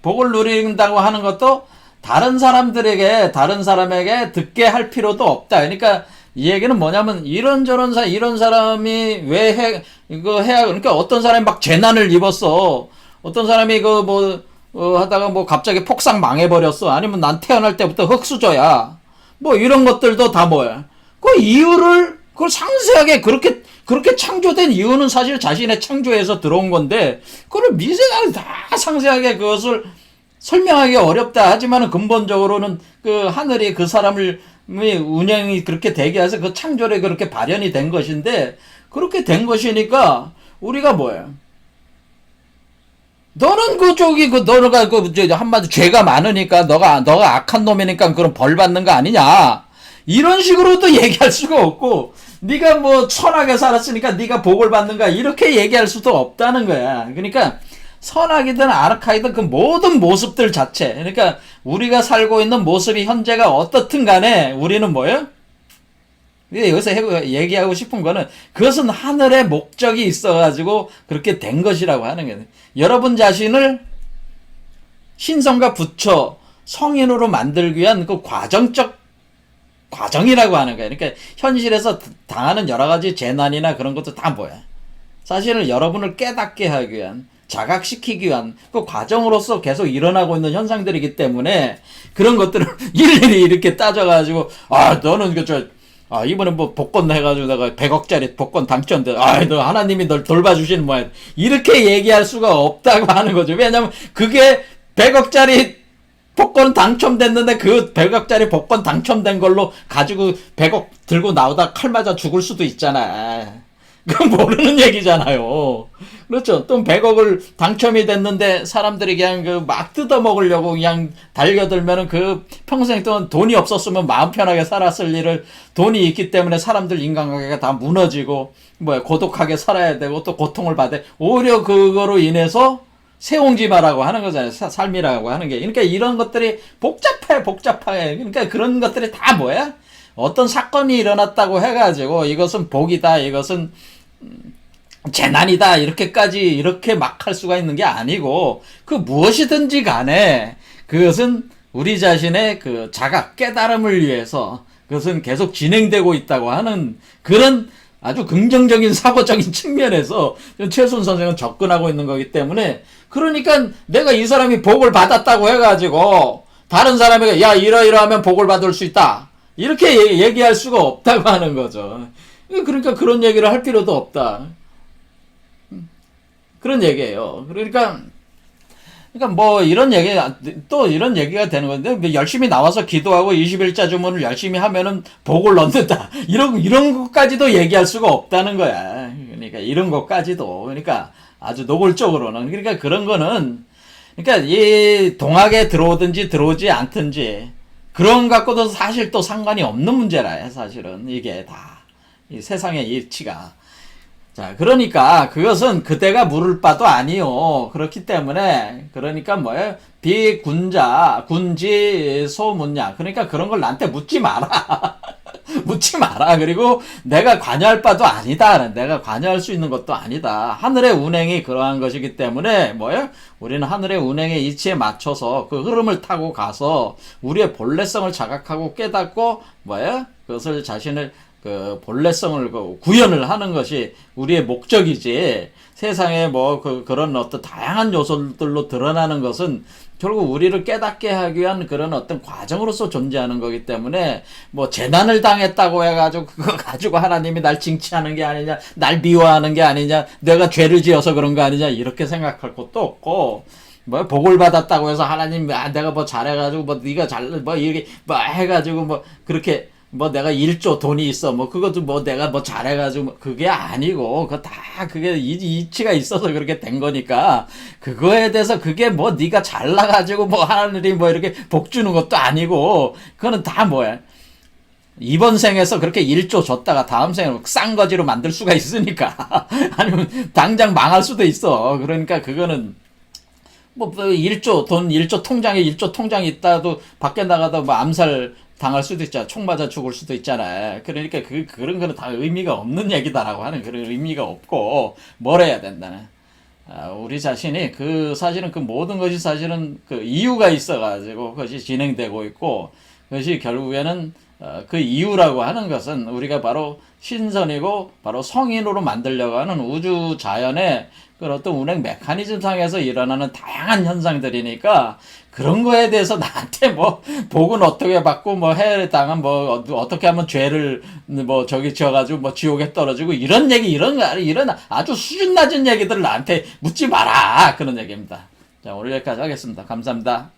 복을 누린다고 하는 것도 다른 사람에게 듣게 할 필요도 없다. 그러니까 이 얘기는 뭐냐면 이런 사람이 왜 이거 해야, 그러니까 어떤 사람이 막 재난을 입었어. 어떤 사람이 하다가 갑자기 폭삭 망해버렸어. 아니면 난 태어날 때부터 흙수저야. 이런 것들도 다 뭐야. 그걸 상세하게 그렇게 창조된 이유는 사실 자신의 창조에서 들어온 건데, 그걸 미세하게 다 상세하게 그것을 설명하기 어렵다. 하지만은 근본적으로는 그 하늘이 그 사람을 운영이 그렇게 되게 해서 그 창조력이 그렇게 발현이 된 것인데, 그렇게 된 것이니까 우리가 뭐야. 너는 너가 한마디 죄가 많으니까 너가 악한 놈이니까 그런 벌 받는 거 아니냐. 이런 식으로도 얘기할 수가 없고, 네가 선하게 살았으니까 네가 복을 받는가 이렇게 얘기할 수도 없다는 거야. 그러니까 선악이든 악하이든 그 모든 모습들 자체, 그러니까 우리가 살고 있는 모습이 현재가 어떻든 간에 우리는 뭐예요? 여기서 얘기하고 싶은 거는 그것은 하늘의 목적이 있어가지고 그렇게 된 것이라고 하는 거예요. 여러분 자신을 신성과 부처, 성인으로 만들기 위한 그 과정이라고 하는 거예요. 그러니까 현실에서 당하는 여러 가지 재난이나 그런 것도 다 뭐야? 사실은 여러분을 깨닫게 하기 위한, 자각시키기 위한 그 과정으로서 계속 일어나고 있는 현상들이기 때문에 그런 것들을 일일이 이렇게 따져가지고, 너는 이번에 복권 해가지고 내가 100억짜리 복권 당첨돼. 너 하나님이 널 돌봐주시는 뭐야. 이렇게 얘기할 수가 없다고 하는 거죠. 왜냐면 그게 100억짜리 복권 당첨됐는데 그 100억짜리 복권 당첨된 걸로 가지고 100억 들고 나오다 칼 맞아 죽을 수도 있잖아. 그건 모르는 얘기잖아요. 그렇죠. 또 100억을 당첨이 됐는데 사람들이 그냥 막 뜯어먹으려고 그냥 달려들면은 평생 동안 돈이 없었으면 마음 편하게 살았을 일을 돈이 있기 때문에 사람들 인간관계가 다 무너지고 고독하게 살아야 되고 또 고통을 받아. 오히려 그거로 인해서 세옹지마라고 하는 거잖아요. 삶이라고 하는 게. 그러니까 이런 것들이 복잡해. 그러니까 그런 것들이 다 뭐야? 어떤 사건이 일어났다고 해가지고 이것은 복이다, 이것은 재난이다, 이렇게 막 할 수가 있는 게 아니고, 무엇이든지 간에 그것은 우리 자신의 그 자각, 깨달음을 위해서 그것은 계속 진행되고 있다고 하는 그런 아주 긍정적인 사고적인 측면에서 최순 선생은 접근하고 있는 거기 때문에, 그러니까 내가 이 사람이 복을 받았다고 해가지고 다른 사람에게 이러이러하면 복을 받을 수 있다, 이렇게 얘기할 수가 없다고 하는 거죠. 그러니까 그런 얘기를 할 필요도 없다. 그런 얘기예요. 그러니까 이런 얘기가 되는 건데, 열심히 나와서 기도하고 21자 주문을 열심히 하면은 복을 얻는다. 이런 것까지도 얘기할 수가 없다는 거야. 그러니까 이런 것까지도. 그러니까 아주 노골적으로는. 그러니까 그런 거는, 그러니까 이 동학에 들어오든지 들어오지 않든지 그런 갖고도 사실 또 상관이 없는 문제라, 사실은. 이게 다. 이 세상의 이치가. 자, 그러니까 그것은 그대가 물을 바도 아니요. 그렇기 때문에, 그러니까 뭐예요? 비군자, 군지, 소문야. 그러니까 그런 걸 나한테 묻지 마라. 묻지 마라. 그리고 내가 관여할 바도 아니다. 내가 관여할 수 있는 것도 아니다. 하늘의 운행이 그러한 것이기 때문에 뭐예요? 우리는 하늘의 운행의 이치에 맞춰서 그 흐름을 타고 가서 우리의 본래성을 자각하고 깨닫고 뭐예요? 그것을 자신을 본래성을 구현을 하는 것이 우리의 목적이지, 세상에 그런 어떤 다양한 요소들로 드러나는 것은 결국 우리를 깨닫게 하기 위한 그런 어떤 과정으로서 존재하는 거기 때문에, 재난을 당했다고 해가지고 그거 가지고 하나님이 날 징치하는 게 아니냐, 날 미워하는 게 아니냐, 내가 죄를 지어서 그런 거 아니냐, 이렇게 생각할 것도 없고, 복을 받았다고 해서 하나님, 내가 잘해가지고, 네가 이렇게, 해가지고, 그렇게 뭐 내가 1조 돈이 있어. 뭐 그것도 뭐 내가 뭐 잘해가지고 그게 아니고 그거 다 그게 이치가 있어서 그렇게 된 거니까 그거에 대해서 그게 뭐 네가 잘나가지고 뭐 하늘이 뭐 이렇게 복 주는 것도 아니고 그거는 다 뭐야. 이번 생에서 그렇게 1조 줬다가 다음 생에 싼 거지로 만들 수가 있으니까 아니면 당장 망할 수도 있어. 그러니까 그거는 뭐 1조 돈 1조 통장에 1조 통장이 있다도 밖에 나가다 뭐 암살 당할 수도 있잖아. 총 맞아 죽을 수도 있잖아. 그러니까 그런 거는 다 의미가 없는 얘기다라고 하는 그런 의미가 없고 뭘 해야 된다는. 우리 자신이 사실은 그 모든 것이 사실은 그 이유가 있어가지고 그것이 진행되고 있고 그것이 결국에는 그 이유라고 하는 것은 우리가 바로 신선이고 바로 성인으로 만들려고 하는 우주 자연의 그런 어떤 운행 메커니즘 상에서 일어나는 다양한 현상들이니까 그런 거에 대해서 나한테 뭐 복은 어떻게 받고 뭐 해를 당한 뭐 어떻게 하면 죄를 뭐 저기 지어가지고 뭐 지옥에 떨어지고 이런 얘기 이런 아주 수준 낮은 얘기들을 나한테 묻지 마라 그런 얘기입니다. 자 오늘 여기까지 하겠습니다. 감사합니다.